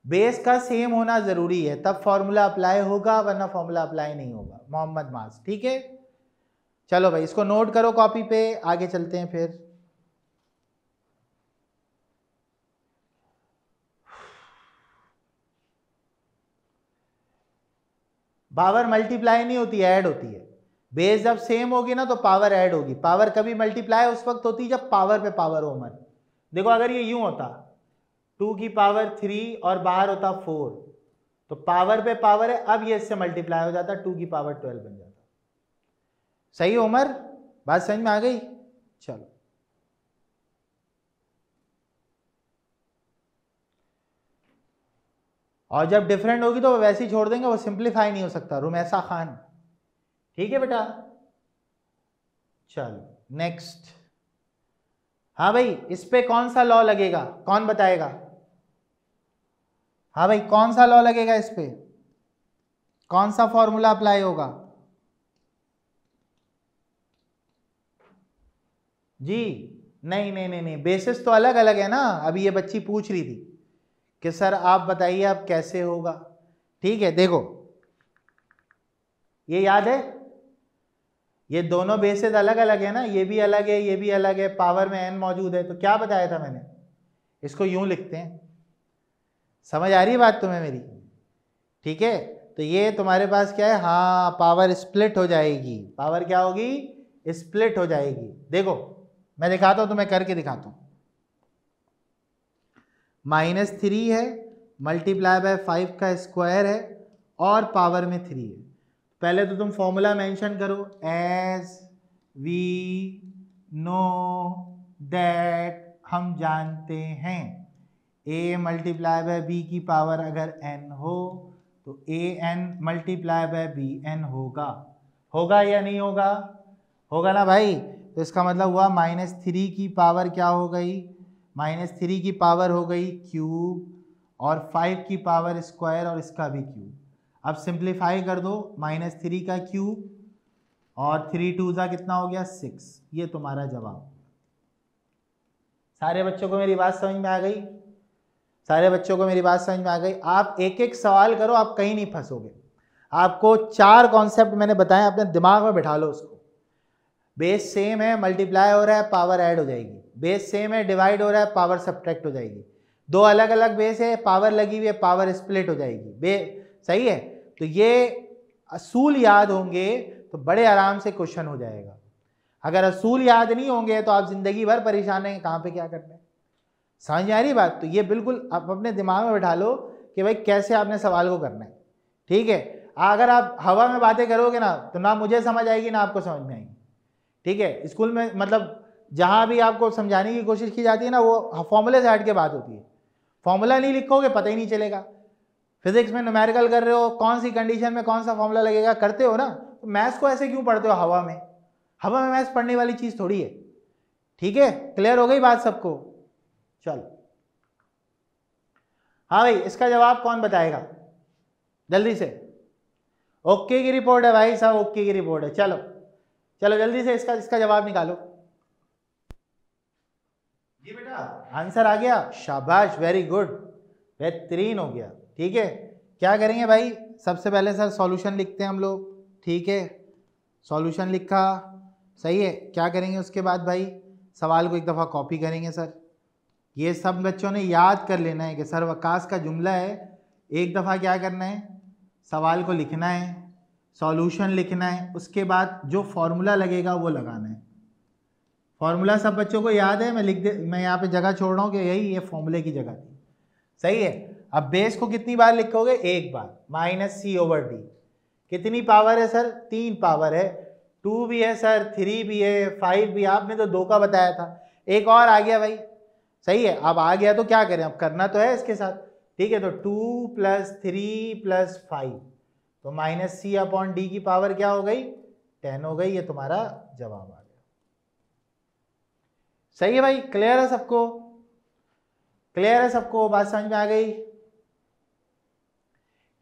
बेस का सेम होना जरूरी है, तब फॉर्मूला अप्लाई होगा, वरना फॉर्मूला अप्लाई नहीं होगा। मोहम्मद मास, ठीक है। चलो भाई, इसको नोट करो कॉपी पे, आगे चलते हैं फिर। पावर मल्टीप्लाई नहीं होती, ऐड होती है। बेस जब सेम होगी ना तो पावर ऐड होगी। पावर कभी मल्टीप्लाई उस वक्त होती है जब पावर पे पावर हो। उमर देखो, अगर ये यूं होता 2 की पावर 3 और बाहर होता 4, तो पावर पे पावर है, अब ये इससे मल्टीप्लाई हो जाता, 2 की पावर 12 बन जाता। सही है उमर? बात समझ में आ गई? चलो, और जब डिफरेंट होगी तो वैसे ही छोड़ देंगे, वो सिंप्लीफाई नहीं हो सकता। रुमैसा खान, ठीक है बेटा। चलो नेक्स्ट। हाँ भाई, इस पे कौन सा लॉ लगेगा, कौन बताएगा? हाँ भाई, कौन सा लॉ लगेगा इस पे? कौन सा फॉर्मूला अप्लाई होगा जी? नहीं नहीं नहीं नहीं, बेसिस तो अलग अलग है ना। अभी ये बच्ची पूछ रही थी कि सर आप बताइए अब कैसे होगा। ठीक है, देखो ये याद है, ये दोनों बेसिस अलग अलग है ना, ये भी अलग है, ये भी अलग है, पावर में n मौजूद है। तो क्या बताया था मैंने? इसको यूं लिखते हैं। समझ आ रही है बात तुम्हें मेरी? ठीक है, तो ये तुम्हारे पास क्या है? हाँ, पावर स्प्लिट हो जाएगी। पावर क्या होगी? स्प्लिट हो जाएगी। देखो मैं दिखाता हूं, तुम्हें करके दिखाता हूं। -3 है, मल्टीप्लाई बाय 5 का स्क्वायर है, और पावर में 3 है। पहले तो तुम फॉर्मूला मेंशन करो, एज वी नो दैट, हम जानते हैं a मल्टीप्लाई बाय b की पावर अगर n हो तो an मल्टीप्लाई बाय bn होगा। होगा या नहीं होगा? होगा ना भाई। तो इसका मतलब हुआ -3 की पावर क्या हो गई? -3 की पावर हो गई क्यूब, और 5 की पावर स्क्वायर, और इसका भी क्यूब। अब सिंप्लीफाई कर दो, -3 का क्यूब और 3 2 जा कितना हो गया? 6। ये तुम्हारा जवाब। सारे बच्चों को मेरी बात समझ में आ गई? सारे बच्चों को मेरी बात समझ में आ गई? आप एक एक सवाल करो, आप कहीं नहीं फंसोगे। आपको 4 कॉन्सेप्ट मैंने बताए, अपने दिमाग में बैठा लो उसको। बेस सेम है, मल्टीप्लाई हो रहा है, पावर ऐड हो जाएगी। बेस सेम है, डिवाइड हो रहा है, पावर सब्ट्रैक्ट हो जाएगी। दो अलग अलग बेस है, पावर लगी हुई है, पावर स्प्लिट हो जाएगी। सही है, तो ये असूल याद होंगे तो बड़े आराम से क्वेश्चन हो जाएगा। अगर असूल याद नहीं होंगे तो आप जिंदगी भर परेशान हैं, कहाँ पे क्या करना है। समझ में आ रही बात? तो ये बिल्कुल आप अपने दिमाग में बैठा लो कि भाई कैसे आपने सवाल को करना है। ठीक है, अगर आप हवा में बातें करोगे ना तो ना मुझे समझ आएगी ना आपको समझ में आएगी। ठीक है, स्कूल में मतलब जहाँ भी आपको समझाने की कोशिश की जाती है ना, वो फॉर्मूले से हट के बात होती है। फॉर्मूला नहीं लिखोगे पता ही नहीं चलेगा। फिजिक्स में न्यूमेरिकल कर रहे हो, कौन सी कंडीशन में कौन सा फॉर्मूला लगेगा करते हो ना, तो मैथ्स को ऐसे क्यों पढ़ते हो हवा में? हवा में मैथ्स पढ़ने वाली चीज थोड़ी है। ठीक है, क्लियर हो गई बात सबको? चलो, हाँ भाई, इसका जवाब कौन बताएगा जल्दी से? ओके की रिपोर्ट है भाई साहब, ओके की रिपोर्ट है। चलो चलो जल्दी से इसका जवाब निकालो। जी बेटा आंसर आ गया, शाबाश, वेरी गुड, बेहतरीन हो गया। ठीक है, क्या करेंगे भाई, सबसे पहले सर सॉल्यूशन लिखते हैं हम लोग। ठीक है, सॉल्यूशन लिखा, सही है। क्या करेंगे उसके बाद भाई, सवाल को एक दफ़ा कॉपी करेंगे सर। ये सब बच्चों ने याद कर लेना है कि सर वकास का जुमला है, एक दफ़ा क्या करना है, सवाल को लिखना है, सॉल्यूशन लिखना है, उसके बाद जो फॉर्मूला लगेगा वो लगाना है। फॉर्मूला सब बच्चों को याद है, मैं यहाँ पे जगह छोड़ रहा हूँ कि यही ये फॉर्मूले की जगह थी, सही है। अब बेस को कितनी बार लिखोगे, एक बार, -c/d। कितनी पावर है सर, 3 पावर है, 2 भी है सर, 3 भी है, 5 भी, आपने तो 2 का बताया था, एक और आ गया भाई, सही है। अब आ गया तो क्या करें, अब करना तो है इसके साथ। ठीक है, तो 2 + 3 + 5, तो -c/d की पावर क्या हो गई, 10 हो गई। ये तुम्हारा जवाब आ गया। सही है भाई, क्लियर है सबको, क्लियर है सबको, बात समझ में आ गई।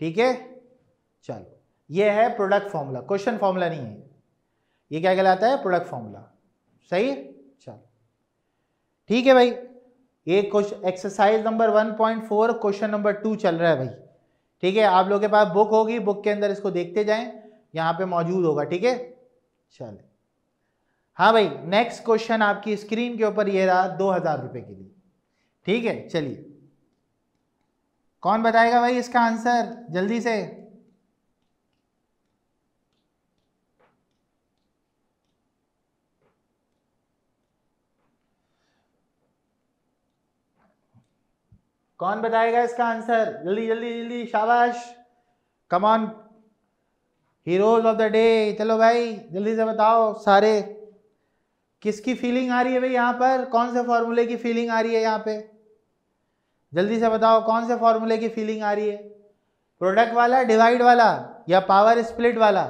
ठीक है, चलो, ये है प्रोडक्ट फॉर्मूला, क्वेश्चन फॉर्मूला नहीं है ये, क्या कहलाता है, प्रोडक्ट फॉर्मूला। सही है, चलो ठीक है भाई। ये question exercise number 1.4 question number 2 चल रहा है भाई। ठीक है, आप लोगों के पास बुक होगी, बुक के अंदर इसको देखते जाएं, यहाँ पे मौजूद होगा। ठीक है, चले, हाँ भाई, नेक्स्ट क्वेश्चन आपकी स्क्रीन के ऊपर ये रहा 2000 रुपए के लिए। ठीक है, चलिए, कौन बताएगा भाई इसका आंसर जल्दी से। कौन बताएगा इसका आंसर, जल्दी जल्दी जल्दी, शाबाश, come on, heroes of the day. चलो भाई जल्दी से बताओ सारे, किसकी फीलिंग आ रही है भाई यहाँ पर, कौन से फॉर्मूले की फीलिंग आ रही है यहाँ पे, जल्दी से बताओ कौन से फॉर्मूले की फीलिंग आ रही है, प्रोडक्ट वाला, डिवाइड वाला, या पावर स्प्लिट वाला।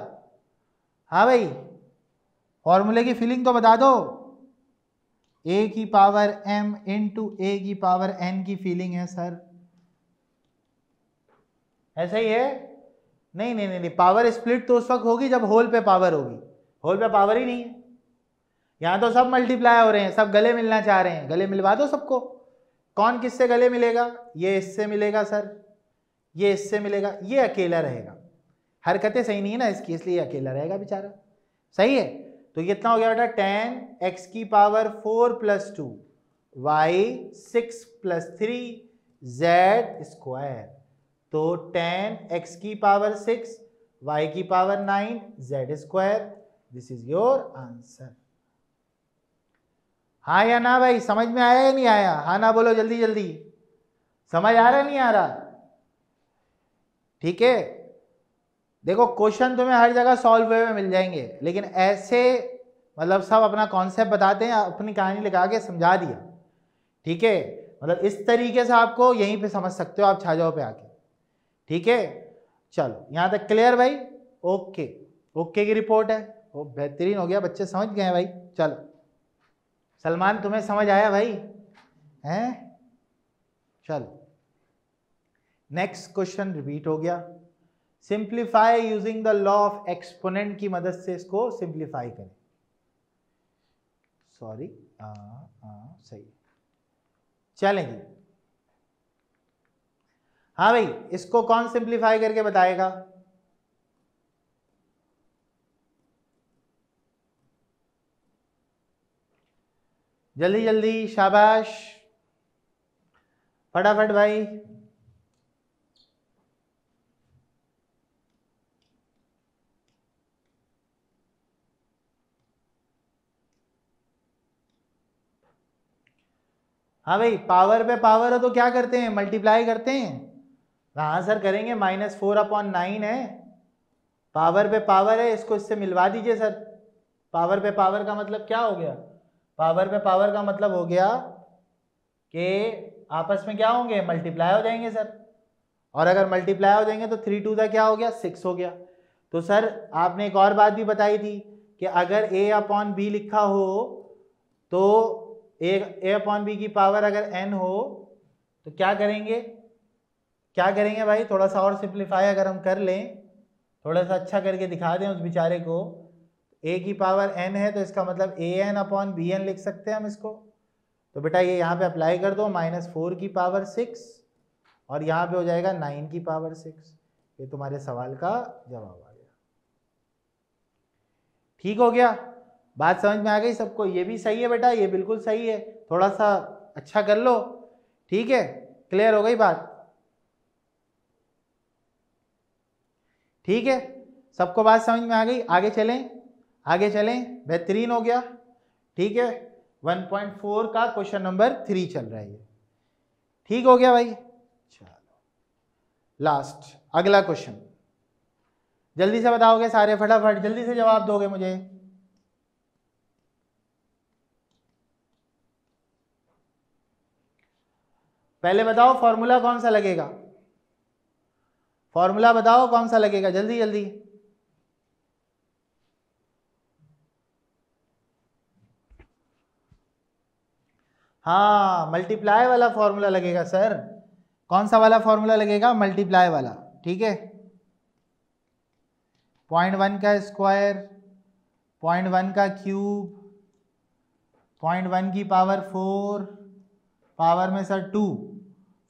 हाँ भाई, फॉर्मूले की फीलिंग तो बता दो। a की पावर m इंटू a की पावर n की फीलिंग है सर, ऐसा ही है। नहीं नहीं नहीं, पावर स्प्लिट तो उस वक्त होगी जब होल पे पावर होगी, होल पे पावर ही नहीं है। यहाँ तो सब मल्टीप्लाई हो रहे हैं, सब गले मिलना चाह रहे हैं, गले मिलवा दो सबको। कौन किससे गले मिलेगा, ये इससे मिलेगा सर, ये इससे मिलेगा, ये अकेला रहेगा, हरकतें सही नहीं है ना इसकी, इसलिए अकेला रहेगा बेचारा। सही है, तो कितना हो गया बेटा, 10 x की पावर 4 + 2 y 6 + 3 z स्क्वायर, तो 10 x की पावर 6 y की power 9 z square, this is your answer. हाँ या ना भाई, समझ में आया या नहीं आया, हाँ ना बोलो जल्दी जल्दी, समझ आ रहा नहीं आ रहा। ठीक है, देखो क्वेश्चन तुम्हें हर जगह सॉल्व हुए में मिल जाएंगे, लेकिन ऐसे मतलब सब अपना कॉन्सेप्ट बताते हैं, अपनी कहानी लगा के समझा दिया। ठीक है, मतलब इस तरीके से आपको यहीं पे समझ सकते हो आप छाजाओं पे आके। ठीक है, चलो यहाँ तक क्लियर भाई, ओके, ओके की रिपोर्ट है, वो बेहतरीन हो गया, बच्चे समझ गए हैं भाई। चलो सलमान, तुम्हें समझ आया भाई, हैं, चलो नेक्स्ट क्वेश्चन रिपीट हो गया। Simplify using the law of exponent की मदद से इसको सिंप्लीफाई करें। सॉरी, सही, चलेंगे। हाँ भाई, इसको कौन सिंप्लीफाई करके बताएगा, जल्दी जल्दी, शाबाश, फटाफट भाई। हाँ भाई, पावर पे पावर हो तो क्या करते हैं, मल्टीप्लाई करते हैं। हाँ सर करेंगे, -4/9 है, पावर पे पावर है, इसको इससे मिलवा दीजिए सर। पावर पे पावर का मतलब क्या हो गया, पावर पे पावर का मतलब हो गया कि आपस में क्या होंगे, मल्टीप्लाई हो जाएंगे सर, और अगर मल्टीप्लाई हो जाएंगे तो 3 × 2 क्या हो गया, 6 हो गया। तो सर आपने एक और बात भी बताई थी कि अगर a/b लिखा हो तो a/b की पावर अगर n हो तो क्या करेंगे, क्या करेंगे भाई, थोड़ा सा और सिंप्लीफाई अगर हम कर लें, थोड़ा सा अच्छा करके दिखा दें उस बेचारे को, a की पावर n है तो इसका मतलब an/bn लिख सकते हैं हम इसको, तो बेटा ये यहाँ पे अप्लाई कर दो, -4 की पावर 6 और यहाँ पे हो जाएगा 9 की पावर 6। ये तुम्हारे सवाल का जवाब आ गया। ठीक हो गया, बात समझ में आ गई सबको? ये भी सही है बेटा, ये बिल्कुल सही है, थोड़ा सा अच्छा कर लो। ठीक है, क्लियर हो गई बात? ठीक है, सबको बात समझ में आ गई? आगे चलें, आगे चलें, बेहतरीन हो गया। ठीक है, 1.4 का क्वेश्चन नंबर 3 चल रहा है ये। ठीक हो गया भाई? चलो लास्ट अगला क्वेश्चन, जल्दी से बताओगे सारे, फटाफट जल्दी से जवाब दोगे मुझे। पहले बताओ फॉर्मूला कौन सा लगेगा, फॉर्मूला बताओ कौन सा लगेगा, जल्दी जल्दी। हाँ, मल्टीप्लाई वाला फॉर्मूला लगेगा सर। कौन सा वाला फॉर्मूला लगेगा? मल्टीप्लाई वाला। ठीक है, 0.1 का स्क्वायर, 0.1 का क्यूब, 0.1 की पावर 4, पावर में सर 2।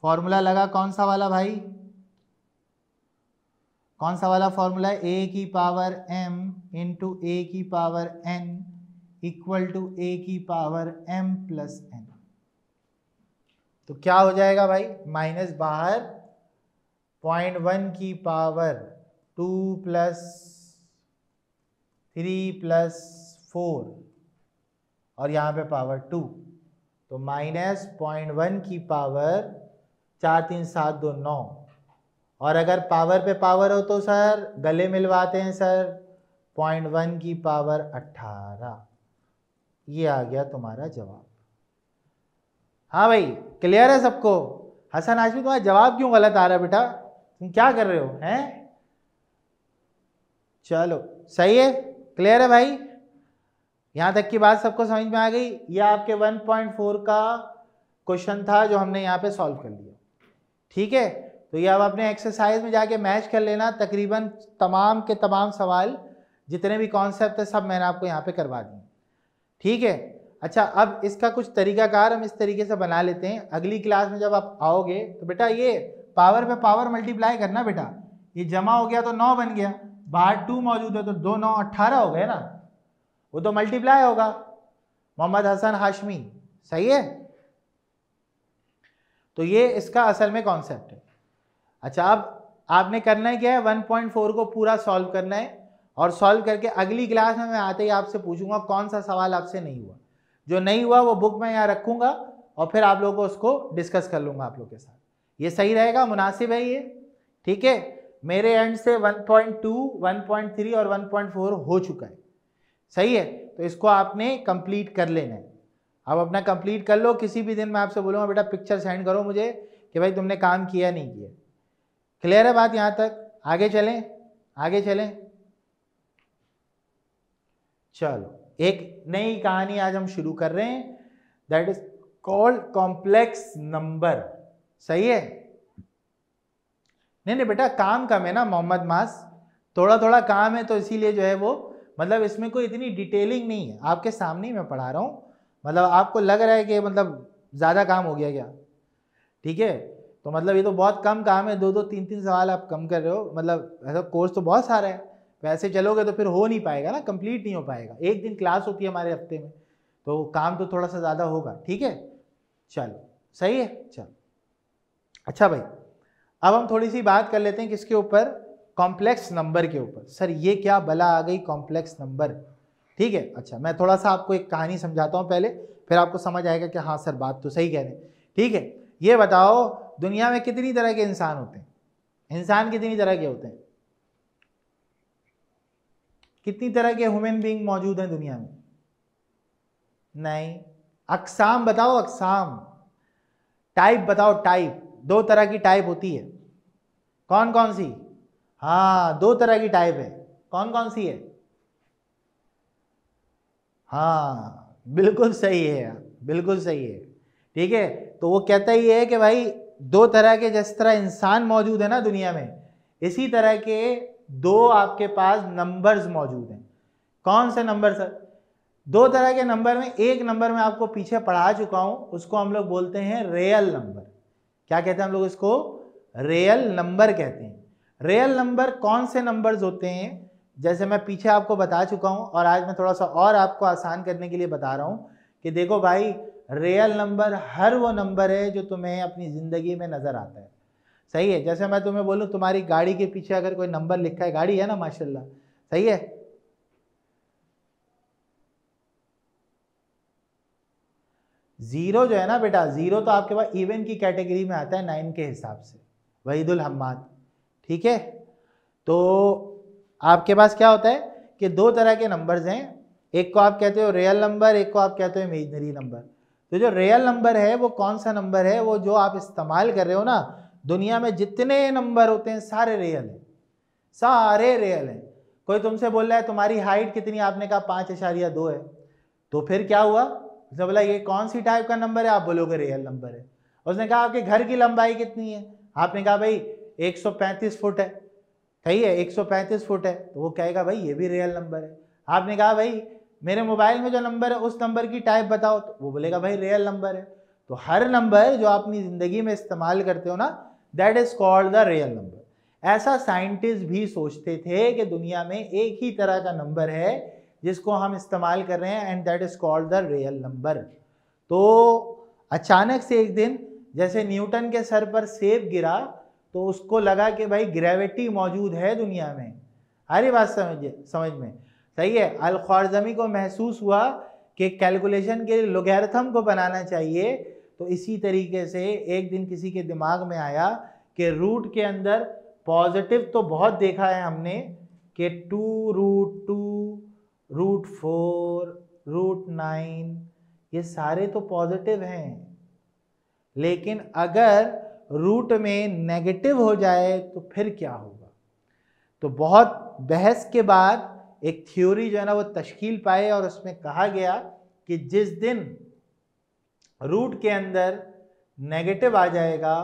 फॉर्मूला लगा कौन सा वाला भाई? कौन सा वाला फॉर्मूला? a की पावर m इंटू a की power n equal to a की पावर m प्लस n। तो क्या हो जाएगा भाई? माइनस बाहर 0.1 की पावर 2 प्लस 3 प्लस 4 और यहाँ पे पावर 2, तो माइनस 0.1 की पावर 4 3 7 2 9। और अगर पावर पे पावर हो तो सर गले मिलवाते हैं सर, 0.1 की पावर 18। ये आ गया तुम्हारा जवाब। हाँ भाई, क्लियर है सबको? हसन हाशमी, तुम्हारा जवाब क्यों गलत आ रहा है बेटा? तुम क्या कर रहे हो हैं? चलो सही है, क्लियर है भाई? यहाँ तक की बात सबको समझ में आ गई? ये आपके 1.4 का क्वेश्चन था जो हमने यहाँ पे सॉल्व कर लिया। ठीक है, तो ये अब अपने एक्सरसाइज में जाके मैच कर लेना। तकरीबन तमाम के तमाम सवाल जितने भी कॉन्सेप्ट है सब मैंने आपको यहाँ पे करवा दिए। ठीक है, अच्छा अब इसका कुछ तरीकाकार हम इस तरीके से बना लेते हैं। अगली क्लास में जब आप आओगे तो बेटा ये पावर पे पावर मल्टीप्लाई करना बेटा। ये जमा हो गया तो 9 बन गया, बाहर 2 मौजूद है तो 2 9 18 हो गए ना, वो तो मल्टीप्लाई होगा। मोहम्मद हसन हाशमी, सही है? तो ये इसका असल में कॉन्सेप्ट है। अच्छा अब आपने करना है क्या है? 1.4 को पूरा सॉल्व करना है और सॉल्व करके अगली क्लास में मैं आते ही आपसे पूछूंगा कौन सा सवाल आपसे नहीं हुआ। जो नहीं हुआ वो बुक में यहाँ रखूंगा और फिर आप लोगों को उसको डिस्कस कर लूंगा आप लोग के साथ। ये सही रहेगा? मुनासिब है ये? ठीक है, मेरे एंड से 1.2, 1.3 और 1.4 हो चुका है। सही है, तो इसको आपने कंप्लीट कर लेना है। अब अपना कंप्लीट कर लो। किसी भी दिन मैं आपसे बोलूँगा बेटा पिक्चर सेंड करो मुझे कि भाई तुमने काम किया नहीं किया। क्लियर है बात यहाँ तक? आगे चलें, आगे चलें। चलो एक नई कहानी आज हम शुरू कर रहे हैं, that is called complex number. सही है? नहीं बेटा काम कम है ना मोहम्मद मास, थोड़ा थोड़ा काम है तो इसीलिए जो है वो, मतलब इसमें कोई इतनी डिटेलिंग नहीं है। आपके सामने ही मैं पढ़ा रहा हूँ, मतलब आपको लग रहा है कि मतलब ज़्यादा काम हो गया क्या? ठीक है, तो मतलब ये तो बहुत कम काम है। 2-2 3-3 सवाल आप कम कर रहे हो, मतलब ऐसा कोर्स तो बहुत सारा है। वैसे चलोगे तो फिर हो नहीं पाएगा ना, कंप्लीट नहीं हो पाएगा। एक दिन क्लास होती है हमारे हफ्ते में, तो काम तो थोड़ा सा ज़्यादा होगा। ठीक है, चलो सही है। चलो अच्छा भाई, अब हम थोड़ी सी बात कर लेते हैं किसके ऊपर? कॉम्प्लेक्स नंबर के ऊपर। सर ये क्या बला आ गई कॉम्प्लेक्स नंबर? ठीक है, अच्छा मैं थोड़ा सा आपको एक कहानी समझाता हूँ पहले, फिर आपको समझ आएगा कि हाँ सर बात तो सही कह रहे हैं। ठीक है, ये बताओ दुनिया में कितनी तरह के इंसान होते हैं? इंसान कितनी तरह के होते हैं? कितनी तरह के ह्यूमन बीइंग मौजूद हैं दुनिया में? नहीं, अकसाम बताओ, अकसाम। टाइप बताओ, टाइप। 2 तरह की टाइप होती है, कौन कौन सी? हाँ 2 तरह की टाइप है, कौन कौन सी है? हाँ बिल्कुल सही है, बिल्कुल सही है। ठीक है, तो वो कहता ही है कि भाई 2 तरह के, जिस तरह इंसान मौजूद है ना दुनिया में, इसी तरह के 2 आपके पास नंबर्स मौजूद हैं। कौन से नंबर सर? दो तरह के नंबर में, एक नंबर में आपको पीछे पढ़ा चुका हूं, उसको हम लोग बोलते हैं रियल नंबर। क्या कहते हैं हम लोग इसको? रियल नंबर कहते हैं। रियल नंबर कौन से नंबर्स होते हैं, जैसे मैं पीछे आपको बता चुका हूं और आज मैं थोड़ा सा और आपको आसान करने के लिए बता रहा हूं कि देखो भाई, रियल नंबर हर वो नंबर है जो तुम्हें अपनी जिंदगी में नजर आता है। सही है? जैसे मैं तुम्हें बोलूं तुम्हारी गाड़ी के पीछे अगर कोई नंबर लिखा है, गाड़ी है ना माशाल्लाह, सही है, 0 जो है ना बेटा, 0 तो आपके पास इवन की कैटेगरी में आता है 9 के हिसाब से, वहीदुल हम्माद। ठीक है, तो आपके पास क्या होता है कि दो तरह के नंबर्स हैं, एक को आप कहते हो रियल नंबर, एक को आप कहते हो इमेजिनरी नंबर। तो जो रियल नंबर है वो कौन सा नंबर है? वो जो आप इस्तेमाल कर रहे हो ना, दुनिया में जितने नंबर होते हैं सारे रियल हैं, सारे रियल हैं। कोई तुमसे बोल रहा है तुम्हारी हाइट कितनी, आपने कहा 5.2 है, तो फिर क्या हुआ? उसने बोला ये कौन सी टाइप का नंबर है? आप बोलोगे रियल नंबर है। उसने कहा आपके घर की लंबाई कितनी है? आपने कहा भाई 135 फुट है। सही है, 135 फुट है, तो वो कहेगा भाई ये भी रियल नंबर है। आपने कहा भाई मेरे मोबाइल में जो नंबर है उस नंबर की टाइप बताओ, तो वो बोलेगा भाई रियल नंबर है। तो हर नंबर जो आप अपनी जिंदगी में इस्तेमाल करते हो ना, that is called the real number. ऐसा साइंटिस्ट भी सोचते थे कि दुनिया में एक ही तरह का नंबर है जिसको हम इस्तेमाल कर रहे हैं, and that is called the real number. तो अचानक से एक दिन जैसे न्यूटन के सर पर सेब गिरा, तो उसको लगा कि भाई ग्रेविटी मौजूद है दुनिया में। हरी बात समझ में? सही है। अल ख्वारिज़मी को महसूस हुआ कि कैलकुलेशन के लोगैरिथम को बनाना चाहिए, तो इसी तरीके से एक दिन किसी के दिमाग में आया कि रूट के अंदर पॉजिटिव तो बहुत देखा है हमने कि 2√2, √4, √9, ये सारे तो पॉजिटिव हैं, लेकिन अगर रूट में नेगेटिव हो जाए तो फिर क्या होगा? तो बहुत बहस के बाद एक थ्योरी जो है ना वो तश्कील पाए, और उसमें कहा गया कि जिस दिन रूट के अंदर नेगेटिव आ जाएगा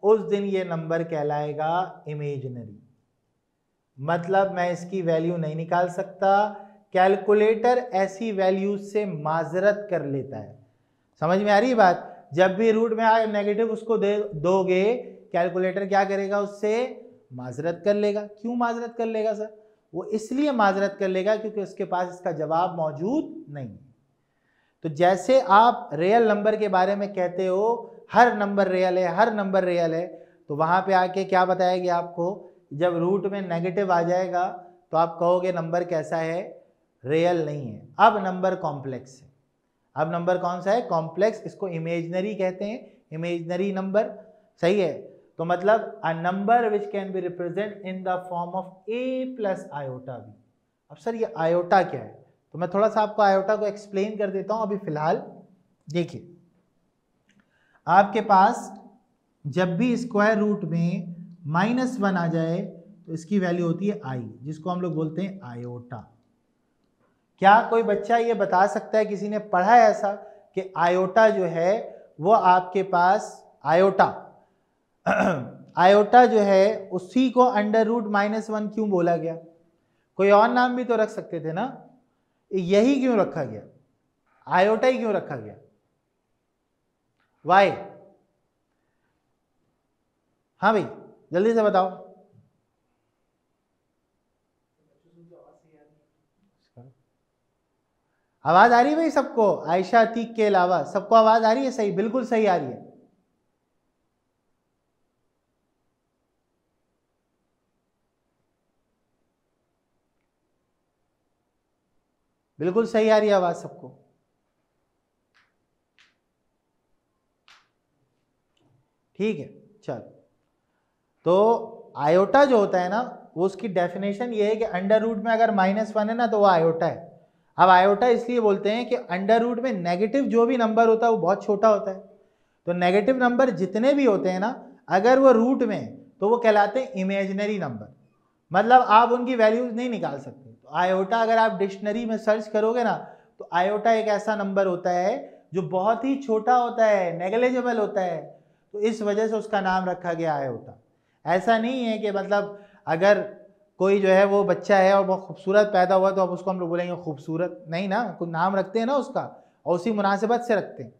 उस दिन ये नंबर कहलाएगा इमेजिनरी। मतलब मैं इसकी वैल्यू नहीं निकाल सकता, कैलकुलेटर ऐसी वैल्यू से माजरत कर लेता है। समझ में आ रही है बात? जब भी रूट में आए नेगेटिव उसको दे दोगे, कैलकुलेटर क्या करेगा? उससे माजरत कर लेगा। क्यों माजरत कर लेगा सर? वो इसलिए माजरत कर लेगा क्योंकि उसके पास इसका जवाब मौजूद नहीं है। तो जैसे आप रियल नंबर के बारे में कहते हो हर नंबर रियल है, हर नंबर रियल है, तो वहां पे आके क्या बताया गया आपको? जब रूट में नेगेटिव आ जाएगा तो आप कहोगे नंबर कैसा है? रियल नहीं है। अब नंबर कॉम्प्लेक्स है। अब नंबर कौन सा है? कॉम्प्लेक्स। इसको इमेजिनरी कहते हैं, इमेजिनरी नंबर। सही है। तो मतलब a number which can be represent in the form of a plus iota b. अब सर ये आयोटा क्या है? तो मैं थोड़ा सा आपको आयोटा को एक्सप्लेन कर देता हूं अभी फिलहाल। देखिए, आपके पास जब भी स्क्वायर रूट में -1 आ जाए तो इसकी वैल्यू होती है i, जिसको हम लोग बोलते हैं आयोटा। क्या कोई बच्चा ये बता सकता है, किसी ने पढ़ा है ऐसा कि आयोटा जो है वो आपके पास आयोटा आयोटा जो है उसी को √-1 क्यों बोला गया? कोई और नाम भी तो रख सकते थे ना, यही क्यों रखा गया? आयोटा ही क्यों रखा गया? वाई? हाँ भाई जल्दी से बताओ। आवाज आ रही है भाई सबको? आयशा अतीक के अलावा सबको आवाज आ रही है? सही, बिल्कुल सही आ रही है। बिल्कुल सही आ रही है आवाज सबको। ठीक है, चल। तो आयोटा जो होता है ना, वो उसकी डेफिनेशन ये है कि अंडर रूट में अगर -1 है ना तो वो आयोटा है। अब आयोटा इसलिए बोलते हैं कि अंडर रूट में नेगेटिव जो भी नंबर होता है वो बहुत छोटा होता है। तो नेगेटिव नंबर जितने भी होते हैं ना, अगर वो रूट में, तो वो कहलाते हैं इमेजिनरी नंबर। मतलब आप उनकी वैल्यूज नहीं निकाल सकते। तो आयोटा अगर आप डिक्शनरी में सर्च करोगे ना, तो आयोटा एक ऐसा नंबर होता है जो बहुत ही छोटा होता है, नेग्लिजिबल होता है, तो इस वजह से उसका नाम रखा गया आयोटा। ऐसा नहीं है कि मतलब अगर कोई जो है वो बच्चा है और बहुत खूबसूरत पैदा हुआ तो अब उसको हम लोग बोलेंगे खूबसूरत नहीं ना, कुछ नाम रखते हैं ना उसका और उसी मुनासिबत से रखते हैं।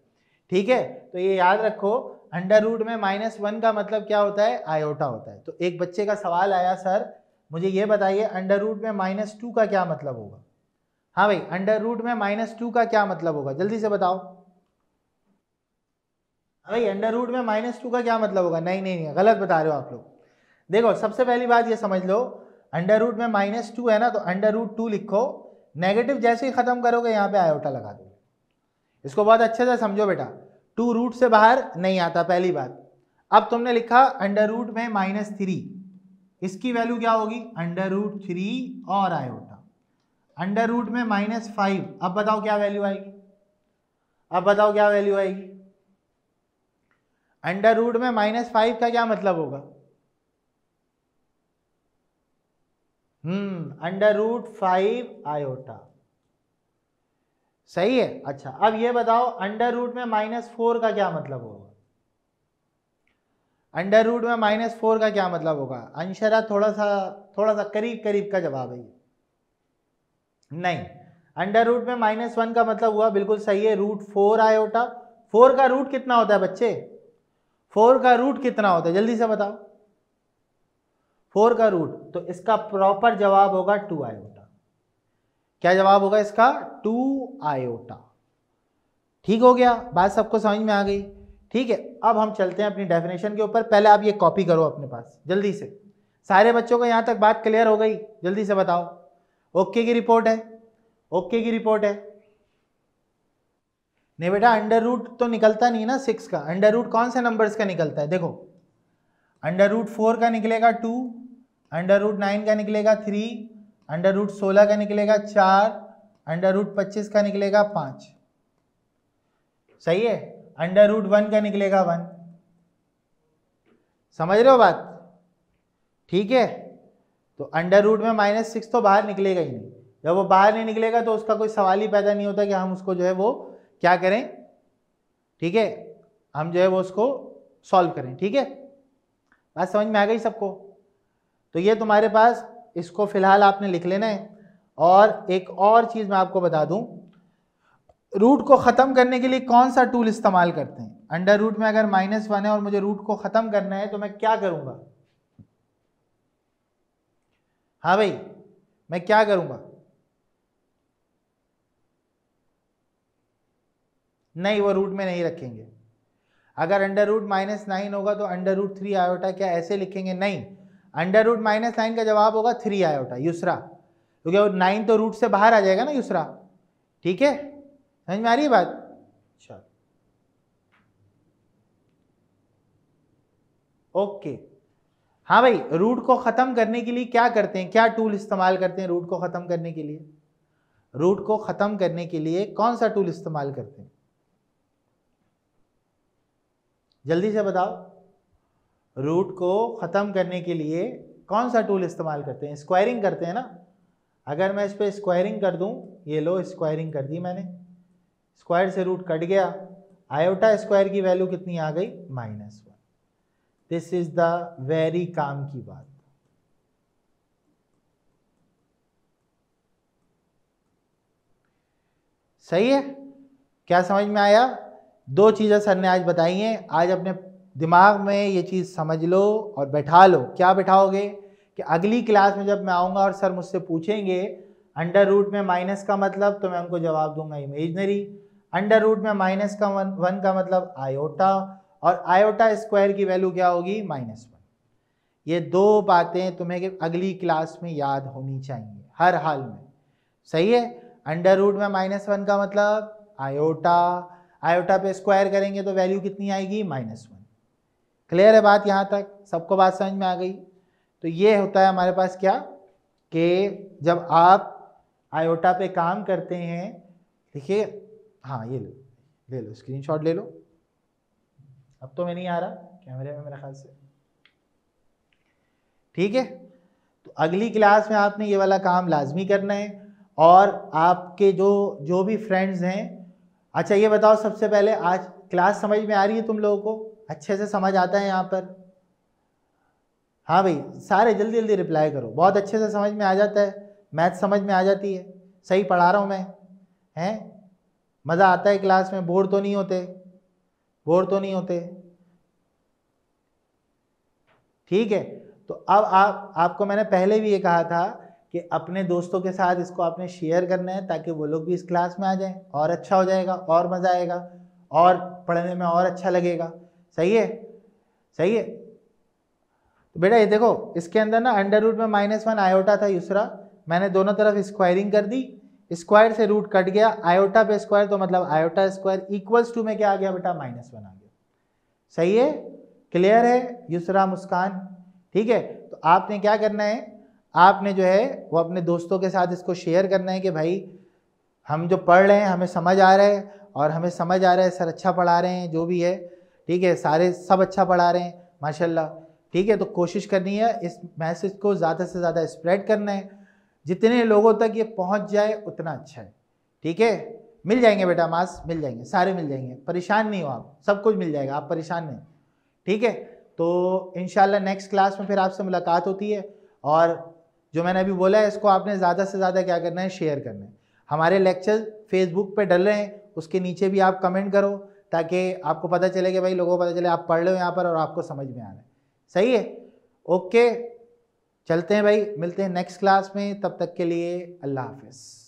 ठीक है, तो ये याद रखो अंडर रूट में -1 का मतलब क्या होता है, आयोटा होता है। तो एक बच्चे का सवाल आया, सर मुझे ये बताइए अंडर रूट में -2 का क्या मतलब होगा। हाँ भाई, अंडर रूट में -2 का क्या मतलब होगा, जल्दी से बताओ। भाई अंडर रूट में -2 का क्या मतलब होगा, नहीं नहीं नहीं, गलत बता रहे हो आप लोग। देखो सबसे पहली बात ये समझ लो, अंडर रूट में -2 है ना, तो अंडर रूट 2 लिखो, नेगेटिव जैसे ही खत्म करोगे यहाँ पे आयोटा लगा दो। इसको बहुत अच्छे से समझो बेटा, 2 रूट से बाहर नहीं आता, पहली बात। अब तुमने लिखा अंडर रूट में -3, इसकी वैल्यू क्या होगी, अंडर रूट 3 और आयोटा। अंडर रूट में -5, अब बताओ क्या वैल्यू आएगी, अब बताओ क्या वैल्यू आएगी। अंडर रूट में -5 का क्या मतलब होगा, अंडर रूट 5 आयोटा, सही है। अच्छा अब ये बताओ अंडर रूट में -4 का क्या मतलब होगा, अंडर रूट में -4 का क्या मतलब होगा। अंशरा थोड़ा सा करीब करीब का जवाब है नहीं। अंडर रूट में -1 का मतलब हुआ, बिल्कुल सही है, √4 आयोटा। 4 का रूट कितना होता है बच्चे, 4 का रूट कितना होता है जल्दी से बताओ, 4 का रूट, तो इसका प्रॉपर जवाब होगा 2 आयोटा। क्या जवाब होगा इसका, 2 आयोटा। ठीक हो गया, बात सबको समझ में आ गई। ठीक है, अब हम चलते हैं अपनी डेफिनेशन के ऊपर। पहले आप ये कॉपी करो अपने पास जल्दी से। सारे बच्चों को यहाँ तक बात क्लियर हो गई, जल्दी से बताओ। ओके की रिपोर्ट है, ओके की रिपोर्ट है। नहीं बेटा अंडर रूट तो निकलता नहीं ना 6 का, अंडर रूट कौन से नंबर्स का निकलता है, देखो अंडर रूट 4 का निकलेगा 2, अंडर रूट 9 का निकलेगा 3, अंडर रूट 16 का निकलेगा 4, अंडर रूट 25 का निकलेगा 5, सही है। अंडर रूट 1 का निकलेगा 1, समझ रहे हो बात, ठीक है। तो अंडर रूट में -6 तो बाहर निकलेगा ही नहीं, जब वो बाहर नहीं निकलेगा तो उसका कोई सवाल ही पैदा नहीं होता कि हम उसको जो है वो क्या करें, ठीक है, हम जो है वो उसको सॉल्व करें। ठीक है, बात समझ में आ गई सबको। तो ये तुम्हारे पास, इसको फिलहाल आपने लिख लेना है। और एक और चीज मैं आपको बता दूं, रूट को खत्म करने के लिए कौन सा टूल इस्तेमाल करते हैं। अंडर रूट में अगर -1 है और मुझे रूट को खत्म करना है तो मैं क्या करूंगा, हाँ भाई मैं क्या करूंगा, नहीं वो रूट में नहीं रखेंगे। अगर अंडर रूट -9 होगा तो अंडर रूट 3 आयोटा, क्या ऐसे लिखेंगे, नहीं, अंडर रूट -9 का जवाब होगा 3 आयोटा युसरा, क्योंकि 9 तो रूट से बाहर आ जाएगा ना युसरा। ठीक है, समझ में आ रही है बात। चलो ओके, हाँ भाई रूट को खत्म करने के लिए क्या करते हैं, क्या टूल इस्तेमाल करते हैं रूट को खत्म करने के लिए, रूट को खत्म करने के लिए कौन सा टूल इस्तेमाल करते हैं, जल्दी से बताओ। रूट को खत्म करने के लिए कौन सा टूल इस्तेमाल करते हैं, स्क्वायरिंग करते हैं ना। अगर मैं इस पर स्क्वायरिंग कर दूं, ये लो स्क्वायरिंग कर दी मैंने, स्क्वायर से रूट कट गया, आयोटा स्क्वायर की वैल्यू कितनी आ गई, -1। This is the very calm की बात। सही है, क्या समझ में आया। 2 चीज़ें सर ने आज बताई हैं, आज अपने दिमाग में ये चीज़ समझ लो और बैठा लो। क्या बैठाओगे कि अगली क्लास में जब मैं आऊँगा और सर मुझसे पूछेंगे अंडर रूट में माइनस का मतलब, तो मैं उनको जवाब दूंगा इमेजनरी। अंडर रूट में -1 का मतलब आयोटा, और आयोटा स्क्वायर की वैल्यू क्या होगी, -1। ये 2 बातें तुम्हें अगली क्लास में याद होनी चाहिए हर हाल में, सही है। अंडर रूट में -1 का मतलब आयोटा, आयोटा पे स्क्वायर करेंगे तो वैल्यू कितनी आएगी, -1। क्लियर है बात, यहाँ तक सबको बात समझ में आ गई। तो ये होता है हमारे पास क्या, कि जब आप आयोटा पे काम करते हैं, देखिए हाँ ये ले लो स्क्रीनशॉट ले लो। अब तो मैं नहीं आ रहा कैमरे में मेरे ख्याल से, ठीक है। तो अगली क्लास में आपने ये वाला काम लाजमी करना है। और आपके जो भी फ्रेंड्स हैं, अच्छा ये बताओ सबसे पहले, आज क्लास समझ में आ रही है तुम लोगों को, अच्छे से समझ आता है यहाँ पर, हाँ भाई, सारे जल्दी जल्दी रिप्लाई करो, बहुत अच्छे से समझ में आ जाता है, मैथ समझ में आ जाती है, सही पढ़ा रहा हूँ मैं, हैं? मज़ा आता है क्लास में, बोर तो नहीं होते, बोर तो नहीं होते, ठीक है। तो अब आपको मैंने पहले भी ये कहा था कि अपने दोस्तों के साथ इसको आपने शेयर करना है ताकि वो लोग भी इस क्लास में आ जाएं, और अच्छा हो जाएगा, और मज़ा आएगा, और पढ़ने में और अच्छा लगेगा। सही है, सही है। तो बेटा ये देखो, इसके अंदर ना अंडर रूट में -1 आयोटा था यूसरा, मैंने दोनों तरफ स्क्वायरिंग कर दी, स्क्वायर से रूट कट गया, आयोटा पे स्क्वायर तो मतलब आयोटा स्क्वायर इक्वल्स टू में क्या आ गया बेटा, -1 आ गया। सही है, क्लियर है यूसरा, मुस्कान? ठीक है। तो आपने क्या करना है, आपने जो है वो अपने दोस्तों के साथ इसको शेयर करना है कि भाई हम जो पढ़ रहे हैं हमें समझ आ रहा है, और हमें समझ आ रहा है, सर अच्छा पढ़ा रहे हैं, जो भी है, ठीक है, सारे सब अच्छा पढ़ा रहे हैं माशाल्लाह, ठीक है। तो कोशिश करनी है इस मैसेज को ज़्यादा से ज़्यादा स्प्रेड करना है, जितने लोगों तक ये पहुंच जाए उतना अच्छा है, ठीक है। मिल जाएंगे बेटा मार्क्स, मिल जाएंगे, सारे मिल जाएंगे, परेशान नहीं हो आप, सब कुछ मिल जाएगा, आप परेशान नहीं, ठीक है। तो इंशाल्लाह नेक्स्ट क्लास में फिर आपसे मुलाकात होती है, और जो मैंने अभी बोला है इसको आपने ज़्यादा से ज़्यादा क्या करना है, शेयर करना है। हमारे लेक्चर फेसबुक पे डल रहे हैं, उसके नीचे भी आप कमेंट करो ताकि आपको पता चले कि भाई लोगों को पता चले आप पढ़ रहे हो यहाँ पर और आपको समझ में आ रहा है। सही है, ओके, चलते हैं भाई, मिलते हैं नेक्स्ट क्लास में, तब तक के लिए अल्लाह हाफिज़।